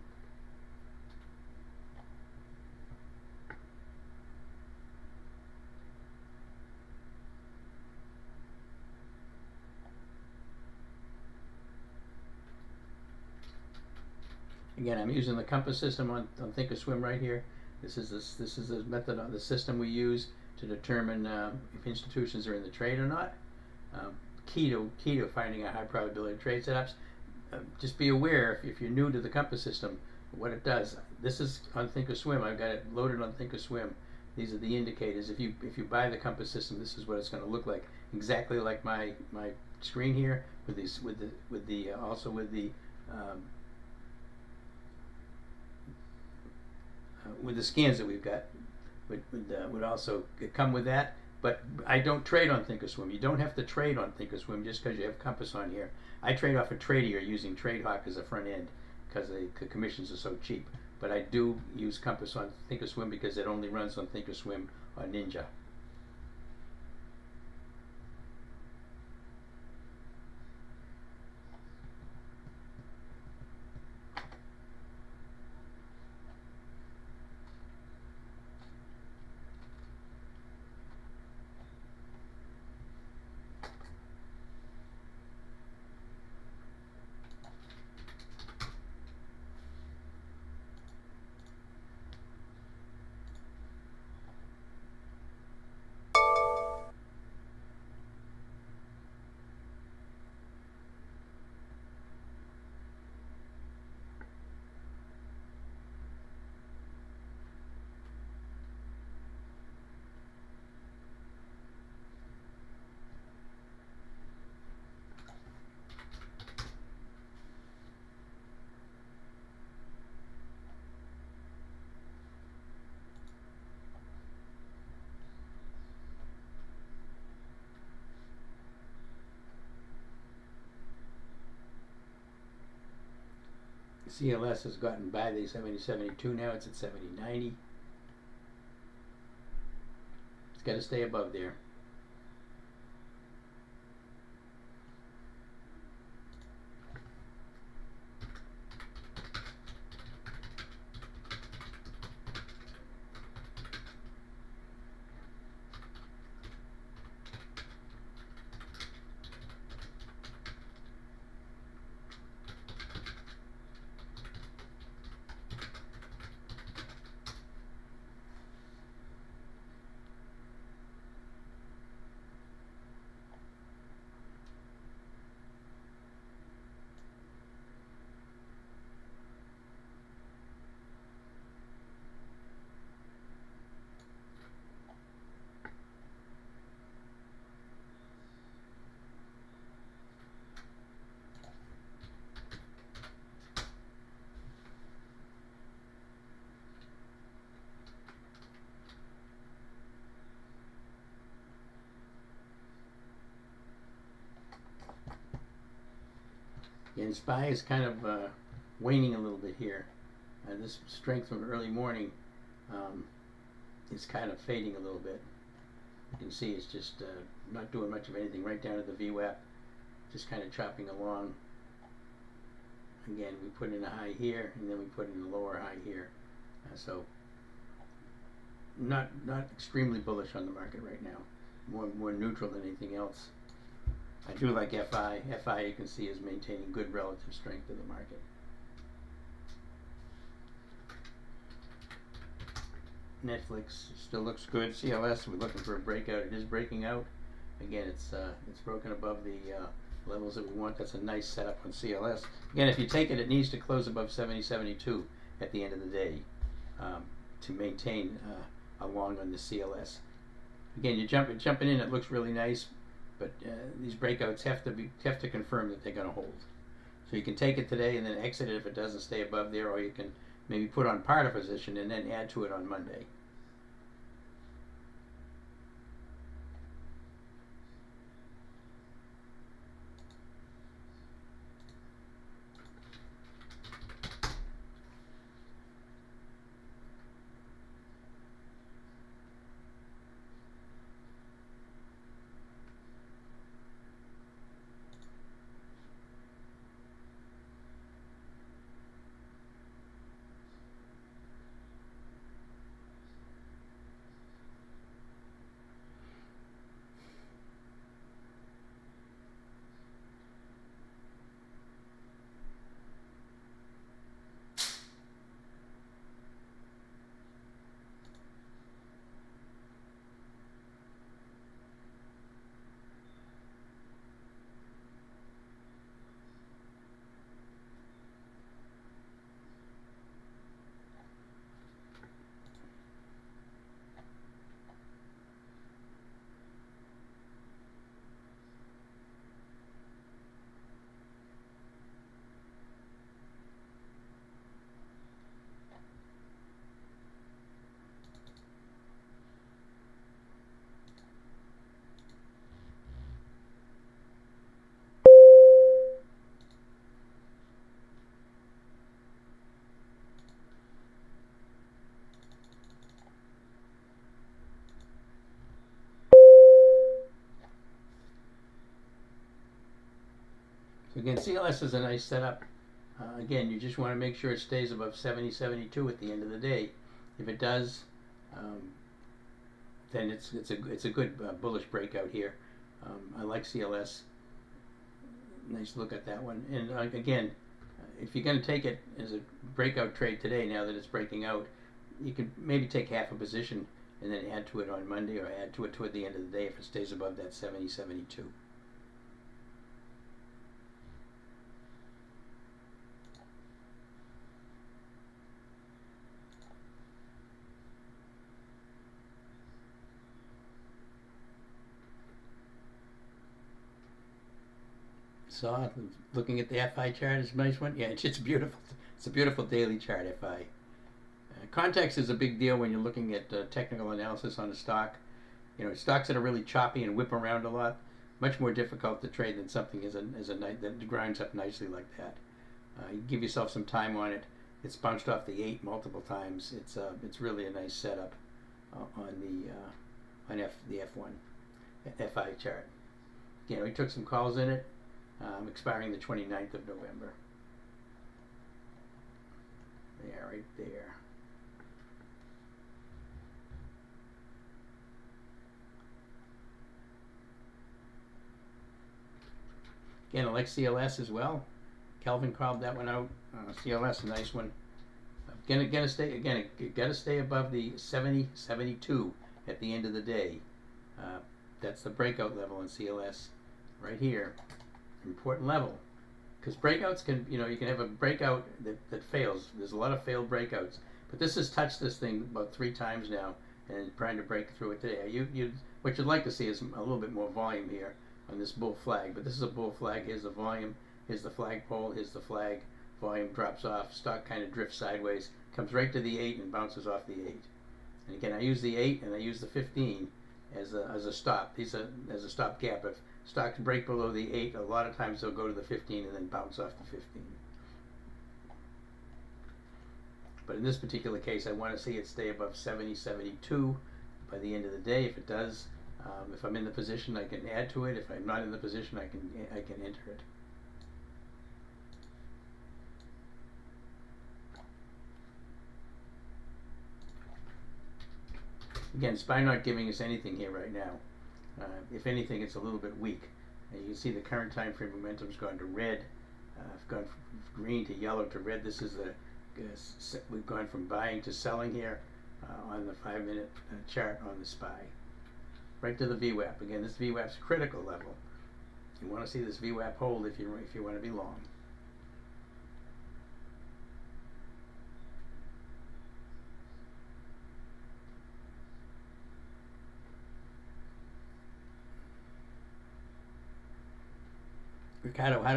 Again, I'm using the compass system on Thinkorswim right here. This is the method on the system we use to determine if institutions are in the trade or not. Key to finding a high probability trade setups. Just be aware if you're new to the compass system, what it does. This is on Thinkorswim. I've got it loaded on Thinkorswim. These are the indicators. If you buy the compass system, this is what it's going to look like. Exactly like my screen here with the scans that we've got would also come with that. But I don't trade on Thinkorswim. You don't have to trade on Thinkorswim just because you have compass on here. I trade off of Tradier using TradeHawk as a front end because the commissions are so cheap. But I do use compass on Thinkorswim because it only runs on Thinkorswim or Ninja. CLS has gotten by the 70.72 now. It's at 70.90. It's got to stay above there. Again, SPY is kind of waning a little bit here. This strength from early morning is kind of fading a little bit. You can see it's just not doing much of anything right down to the VWAP, just kind of chopping along. Again, we put in a high here, and then we put in a lower high here. So not extremely bullish on the market right now. More neutral than anything else. I do like FI. FI, you can see, is maintaining good relative strength in the market. Netflix still looks good. CLS, we're looking for a breakout. It is breaking out. Again, it's broken above the levels that we want. That's a nice setup on CLS. Again, if you take it, it needs to close above 70.72 at the end of the day to maintain a long on the CLS. Again, you're jumping in. It looks really nice, but these breakouts have to confirm that they're going to hold. So you can take it today and then exit it if it doesn't stay above there, or you can maybe put on part of position and then add to it on Monday. So again, CLS is a nice setup. Again, you just want to make sure it stays above 70.72 at the end of the day. If it does, then it's a good bullish breakout here. I like CLS. Nice look at that one. And again, if you're going to take it as a breakout trade today, now that it's breaking out, you can maybe take half a position and then add to it on Monday, or add to it toward the end of the day if it stays above that 70.72. Saw, looking at the FI chart is a nice one. Yeah, it's beautiful. It's a beautiful daily chart, FI. Context is a big deal when you're looking at technical analysis on a stock. You know, stocks that are really choppy and whip around a lot, much more difficult to trade than something that grinds up nicely like that. You give yourself some time on it. It's bounced off the 8 multiple times. It's really a nice setup on the F1 FI chart. Again, we took some calls in it. Expiring the 29th of November. There, right there. Again, I like CLS as well. Kelvin called that one out. CLS, a nice one. Gotta stay above the 70.72 at the end of the day. That's the breakout level in CLS, right here. Important level, because breakouts can, you can have a breakout that fails. There's a lot of failed breakouts, but this has touched this thing about 3 times now and trying to break through it today. What you'd like to see is a little bit more volume here on this bull flag, but this is a bull flag. Here's the volume, here's the flagpole, here's the flag. Volume drops off, stock kind of drifts sideways, comes right to the 8 and bounces off the 8. And again, I use the 8 and I use the 15 as a stop. These are as a stop gap. If stocks break below the 8, a lot of times they'll go to the 15 and then bounce off the 15. But in this particular case, I want to see it stay above 70, 72 by the end of the day. If it does, if I'm in the position, I can add to it. If I'm not in the position, I can enter it. Again, SPY not giving us anything here right now. If anything, it's a little bit weak. And you can see the current time frame momentum's gone to red. I've gone from green to yellow to red. This is the we've gone from buying to selling here on the 5-minute chart on the SPY. Right to the VWAP. Again, this VWAP's critical level. You want to see this VWAP hold if you want to be long. Ricardo, how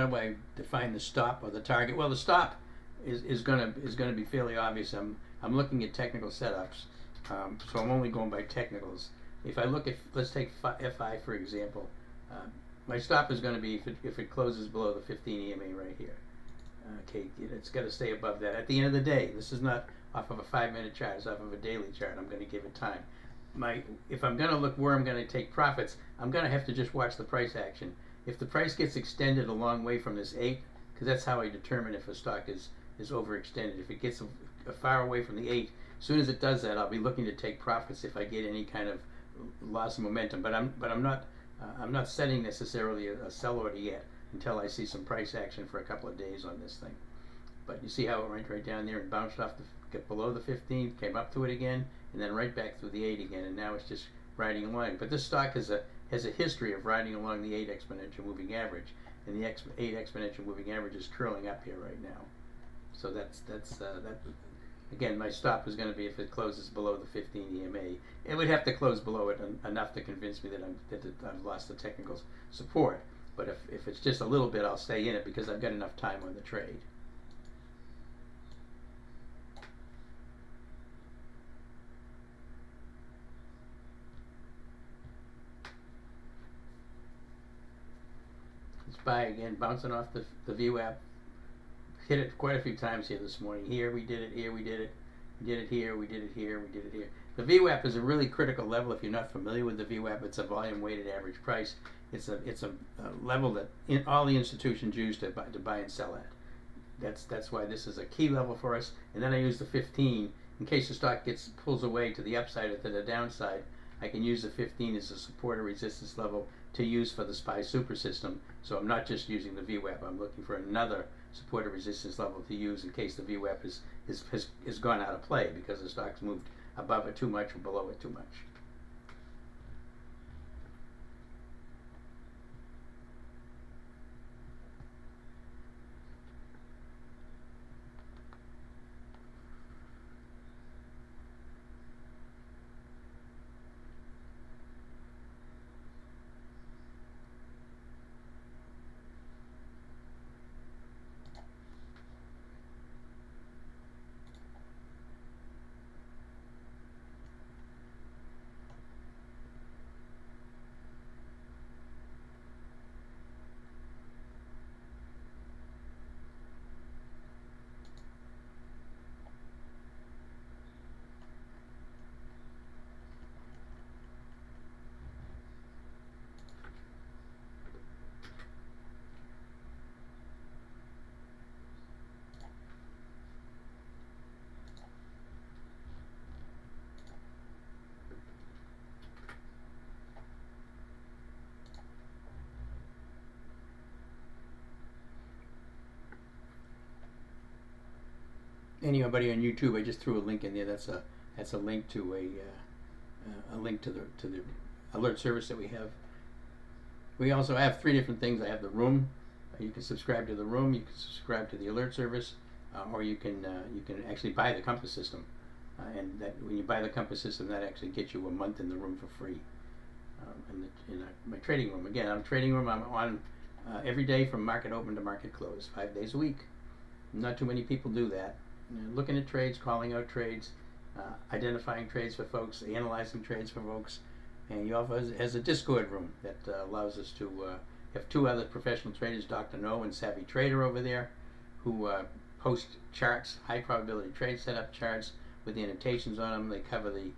do I define the stop or the target? Well, the stop is gonna be fairly obvious. I'm looking at technical setups, so I'm only going by technicals. If I look at, let's take FI for example, my stop is going to be if it closes below the 15 EMA right here. Okay, it's got to stay above that. At the end of the day, this is not off of a 5-minute chart; it's off of a daily chart. I'm going to give it time. If I'm going to look where I'm going to take profits, I'm going to have to just watch the price action. If the price gets extended a long way from this 8, because that's how I determine if a stock is overextended. If it gets far away from the 8, as soon as it does that, I'll be looking to take profits if I get any kind of loss of momentum. But I'm not setting necessarily a sell order yet until I see some price action for a couple of days on this thing. But you see how it went right down there and bounced off get below the 15, came up to it again, and then right back through the 8 again, and now it's just riding along. But this stock has a history of riding along the 8 exponential moving average, and the 8 exponential moving average is curling up here right now. So that's that. Again, my stop is going to be if it closes below the 15 EMA. It would have to close below it enough to convince me that I've lost the technical support. But if it's just a little bit, I'll stay in it because I've got enough time on the trade. SPY again, bouncing off the VWAP. Hit it quite a few times here this morning. Here we did it, here we did it, we did it here, we did it here, we did it here. The VWAP is a really critical level. If you're not familiar with the VWAP, it's a volume weighted average price. It's a level that all the institutions use to buy and sell at. That's why this is a key level for us. And then I use the 15 in case the stock pulls away to the upside or to the downside. I can use the 15 as a support or resistance level to use for the SPY super system. So I'm not just using the VWAP. I'm looking for another support or resistance level to use in case the VWAP has gone out of play because the stock's moved above it too much or below it too much. Anybody on YouTube, I just threw a link in there. That's a link to a link to the alert service that we have. We also have 3 different things. I have the room. You can subscribe to the room. You can subscribe to the alert service, or you can actually buy the Compass system. And that when you buy the Compass system, that actually gets you a month in the room for free. In my trading room. Again, I'm trading room. I'm on every day from market open to market close, 5 days a week. Not too many people do that. Looking at trades, calling out trades, identifying trades for folks, analyzing trades for folks, And he also has a Discord room that allows us to have two other professional traders, Dr. No and Savvy Trader over there, who post charts, high probability trade setup charts with the annotations on them. They cover the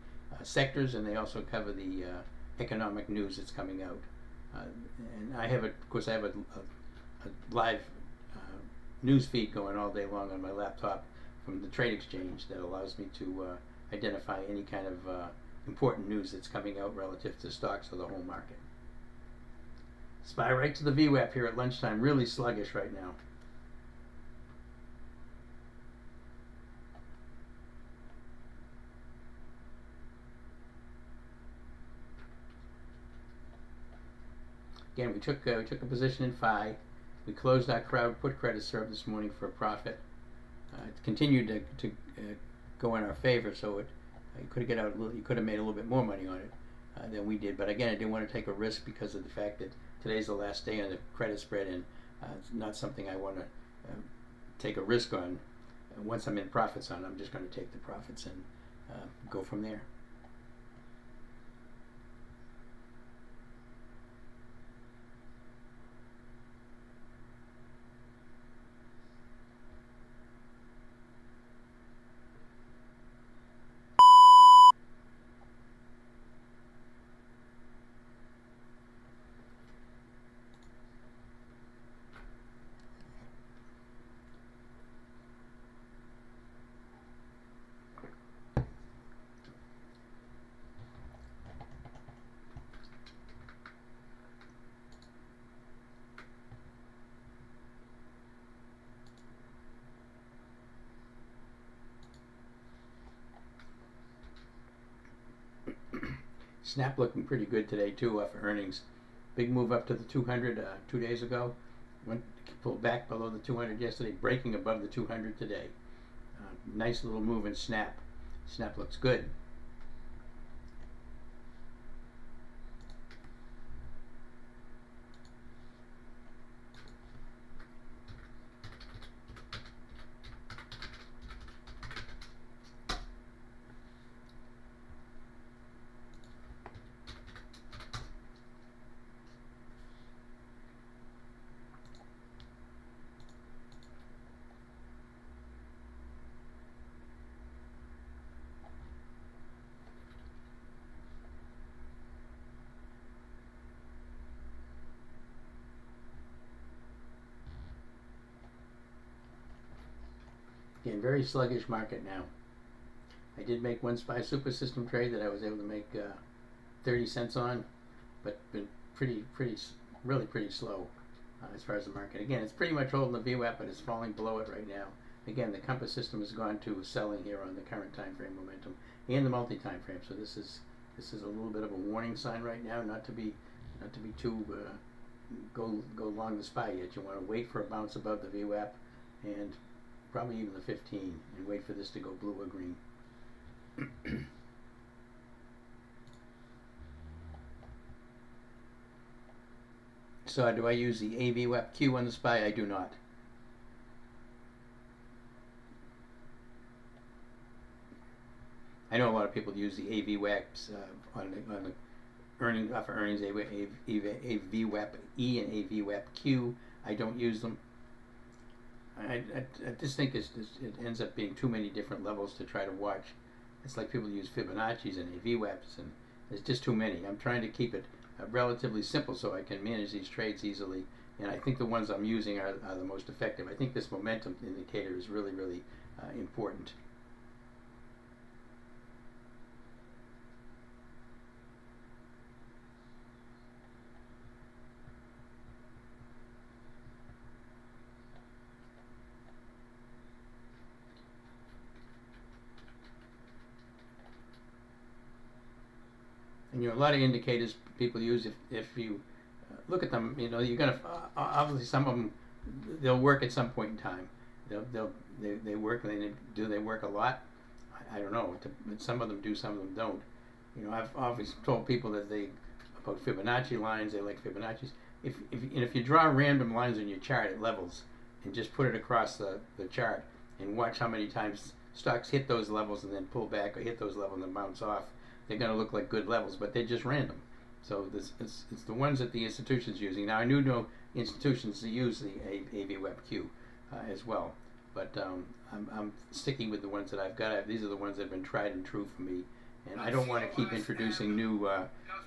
sectors, and they also cover the economic news that's coming out. And I have, of course, I have a live news feed going all day long on my laptop from the trade exchange that allows me to identify any kind of important news that's coming out relative to stocks or the whole market. SPY right to the VWAP here at lunchtime, really sluggish right now. Again, we took a position in FI. We closed our crowd put credit serve this morning for a profit. It continued to go in our favor, so you could have get out. You could have made a little bit more money on it than we did. But again, I didn't want to take a risk because of the fact that today's the last day on the credit spread, and it's not something I want to take a risk on. Once I'm in profits on, I'm just going to take the profits and go from there. Snap looking pretty good today too off of earnings. Big move up to the 200 2 days ago. Went pulled back below the 200 yesterday, breaking above the 200 today. Nice little move in Snap. Snap looks good. Again, very sluggish market now. I did make one SPY super system trade that I was able to make 30 cents on, but been really pretty slow as far as the market. Again, it's pretty much holding the VWAP, but it's falling below it right now. Again, the compass system has gone to selling here on the current time frame momentum and the multi-time frame. So this is a little bit of a warning sign right now, not to be too go long the SPY yet. You want to wait for a bounce above the VWAP and probably even the 15, and wait for this to go blue or green. So do I use the AVWAP Q on the SPY? I do not. I know a lot of people use the AVWAPs on the earnings off of earnings, AVWAP E and AVWAP Q. I don't use them. I just think it ends up being too many different levels to try to watch. It's like people use Fibonacci's and AVWAPs, and there's just too many. I'm trying to keep it relatively simple so I can manage these trades easily, and I think the ones I'm using are the most effective. I think this momentum indicator is really important. And a lot of indicators people use, if you look at them, you're gonna obviously some of them they'll work at some point in time. They work, and they work a lot? I don't know. Some of them do, some of them don't. I've always told people that about Fibonacci lines. They like Fibonacci's. If you draw random lines on your chart at levels and just put it across the chart and watch how many times stocks hit those levels and then pull back, or hit those levels and then bounce off. they're going to look like good levels, but they're just random. So it's the ones that the institution's using. Now I do know institutions that use the AVWebQ as well, but I'm sticking with the ones that I've got. These are the ones that have been tried and true for me, and I don't want to keep introducing new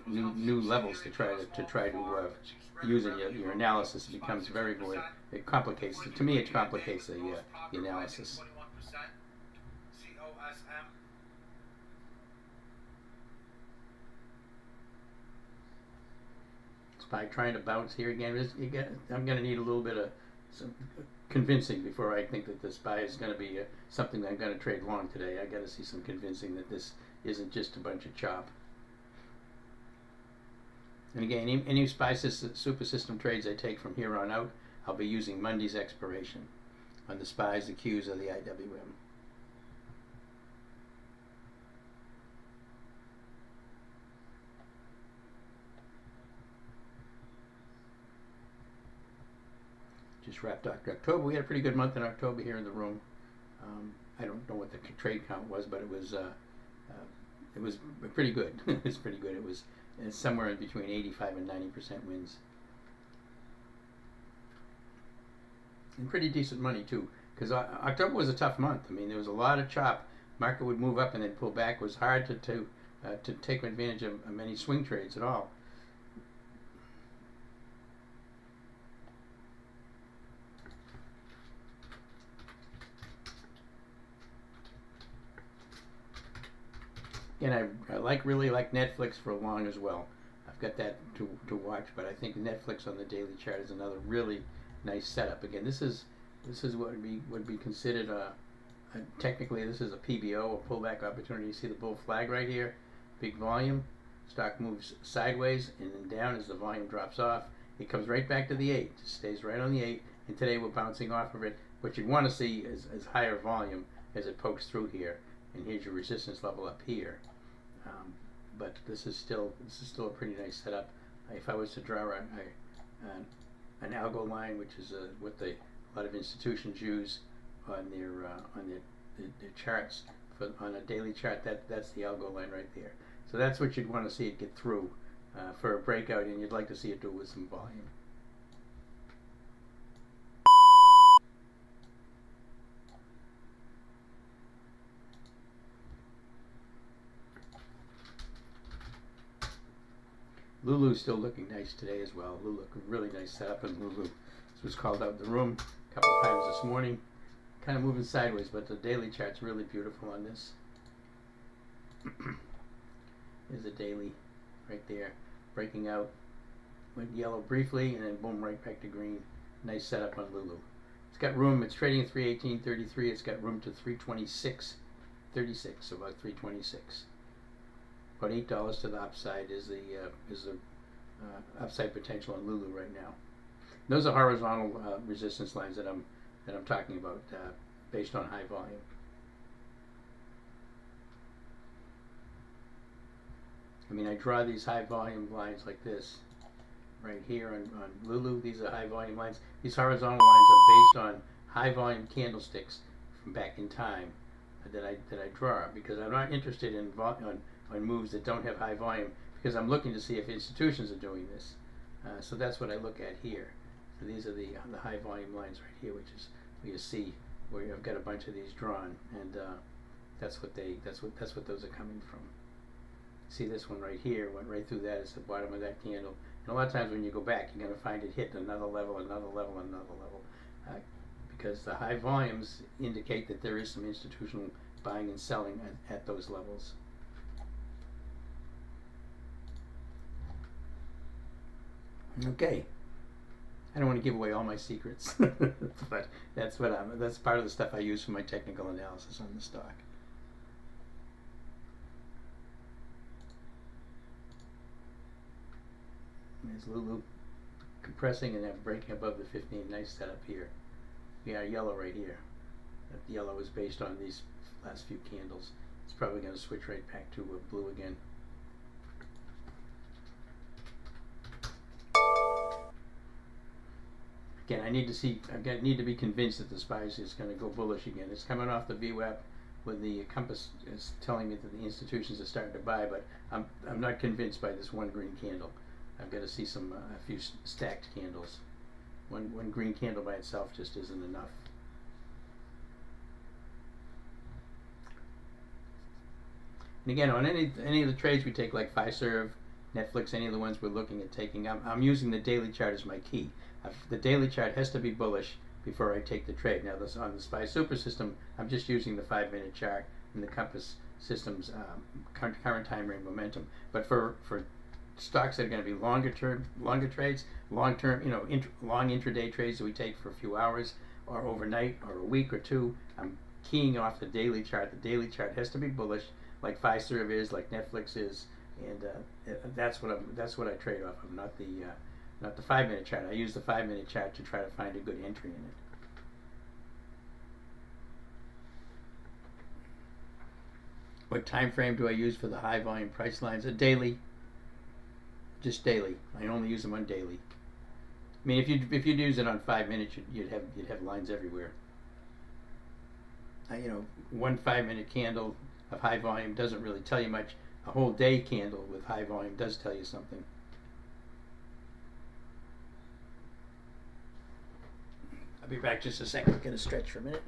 levels to try to use in your analysis. It becomes it complicates. To me, it complicates the analysis. By trying to bounce here again, I'm going to need a little bit of some convincing before I think that this buy is going to be something that I'm going to trade long today. I got to see some convincing that this isn't just a bunch of chop. And again, any SPY super system trades I take from here on out, I'll be using Monday's expiration on the SPYs, the Qs, or the IWM. Just wrapped October. We had a pretty good month in October here in the room. I don't know what the trade count was, but it was pretty good. It was pretty good. It's somewhere in between 85 and 90% wins. And pretty decent money too, because October was a tough month. I mean, there was a lot of chop. Market would move up and then pull back. It was hard to take advantage of many swing trades at all. And I really like Netflix for long as well. I've got that to watch, but I think Netflix on the daily chart is another really nice setup. Again, this is what would be considered technically this is a PBO, a pullback opportunity. You see the bull flag right here, big volume. Stock moves sideways and then down as the volume drops off. It comes right back to the 8, just stays right on the 8, and today we're bouncing off of it. What you want to see is higher volume as it pokes through here. And here's your resistance level up here, but this is still a pretty nice setup. If I was to draw an algo line, which is what a lot of institutions use on their charts on a daily chart, that's the algo line right there. So that's what you'd want to see it get through for a breakout, and you'd like to see it do it with some volume. Lulu's still looking nice today as well. Lulu, really nice setup in Lulu. This was called out in the room a couple of times this morning. Kind of moving sideways, but the daily chart's really beautiful on this. There's a daily right there, breaking out. Went yellow briefly, and then boom, right back to green. Nice setup on Lulu. It's got room. It's trading at 318.33. It's got room to 326.36, so about 326. About $8 to the upside is the upside potential on Lulu right now. Those are horizontal resistance lines that I'm talking about, based on high volume. I mean, I draw these high volume lines like this right here on Lulu. These are high volume lines. These horizontal lines are based on high volume candlesticks from back in time that I draw, because I'm not interested in on moves that don't have high volume, because I'm looking to see if institutions are doing this. So that's what I look at here. So these are the high volume lines right here, which is where you see where I've got a bunch of these drawn, and that's what those are coming from. See, this one right here went right through that. It's the bottom of that candle. And a lot of times when you go back, you're going to find it hit another level, because the high volumes indicate that there is some institutional buying and selling at those levels. Okay, I don't want to give away all my secrets, but that's part of the stuff I use for my technical analysis on the stock. There's Lulu compressing and then breaking above the 15. Nice setup here. We got yellow right here. That yellow is based on these last few candles. It's probably going to switch right back to blue again. Again, I need to be convinced that the SPY is going to go bullish again. It's coming off the VWAP. with the compass is telling me that the institutions are starting to buy, but I'm not convinced by this one green candle. I've got to see a few stacked candles. One green candle by itself just isn't enough. And again, on any of the trades we take, like Fiserv, Netflix, any of the ones we're looking at taking, I'm using the daily chart as my key. The daily chart has to be bullish before I take the trade. Now, on the SPY Super System, I'm just using the 5-minute chart and the Compass System's current time frame momentum. But for stocks that are going to be longer trades, long intraday trades that we take for a few hours or overnight or a week or two, I'm keying off the daily chart. The daily chart has to be bullish, like Fiserv is, like Netflix is, and that's what I trade off of, not the 5-minute chart. I use the 5-minute chart to try to find a good entry in it. What time frame do I use for the high volume price lines? A daily, just daily. I only use them on daily. I mean, if you'd use it on 5 minutes, you'd have lines everywhere. One 5-minute candle of high volume doesn't really tell you much. A whole day candle with high volume does tell you something. I'll be back just a second. I'm gonna stretch for a minute.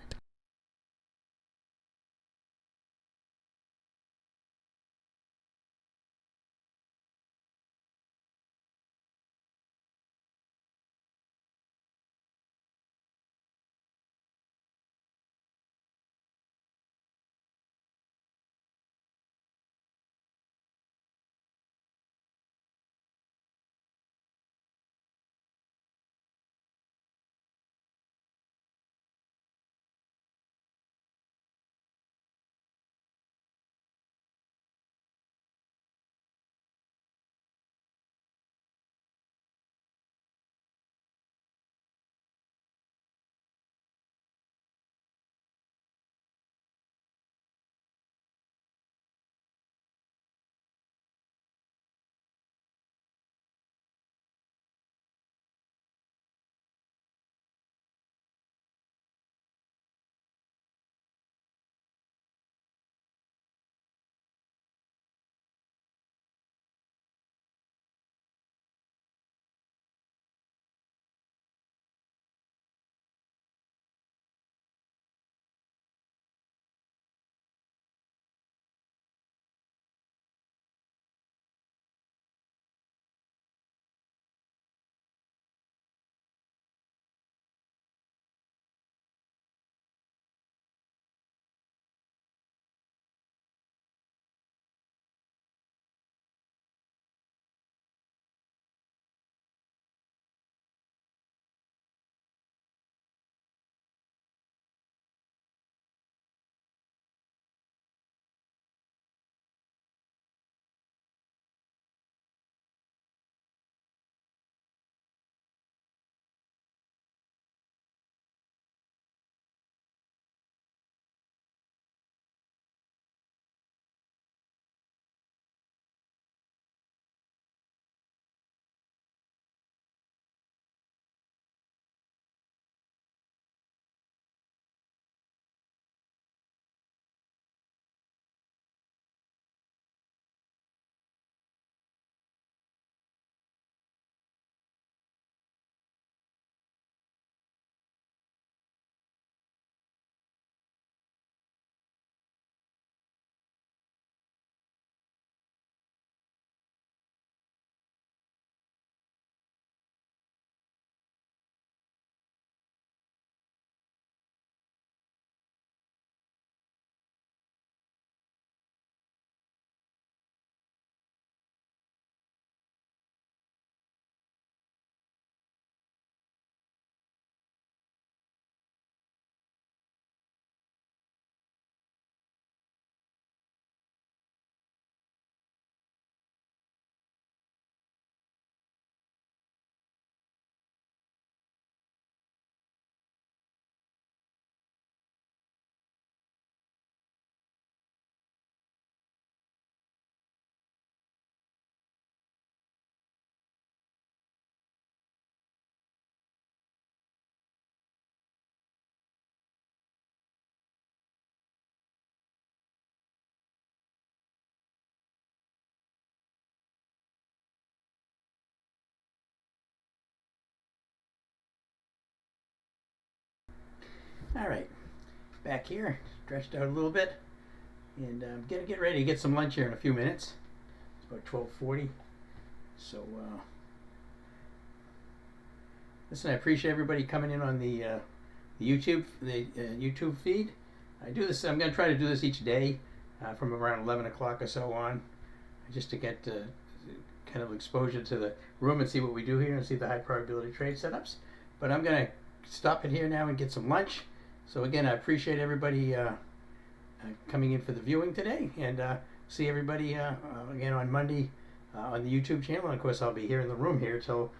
All right, back here, stretched out a little bit, and I'm gonna get ready to get some lunch here in a few minutes. It's about 12:40. So, listen, I appreciate everybody coming in on the YouTube feed. I do this. I'm gonna try to do this each day from around 11 o'clock or so on, just to get kind of exposure to the room and see what we do here and see the high probability trade setups. But I'm gonna stop it here now and get some lunch. So again, I appreciate everybody coming in for the viewing today, and see everybody again on Monday on the YouTube channel. And of course, I'll be here in the room here till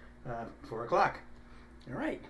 4 o'clock. All right.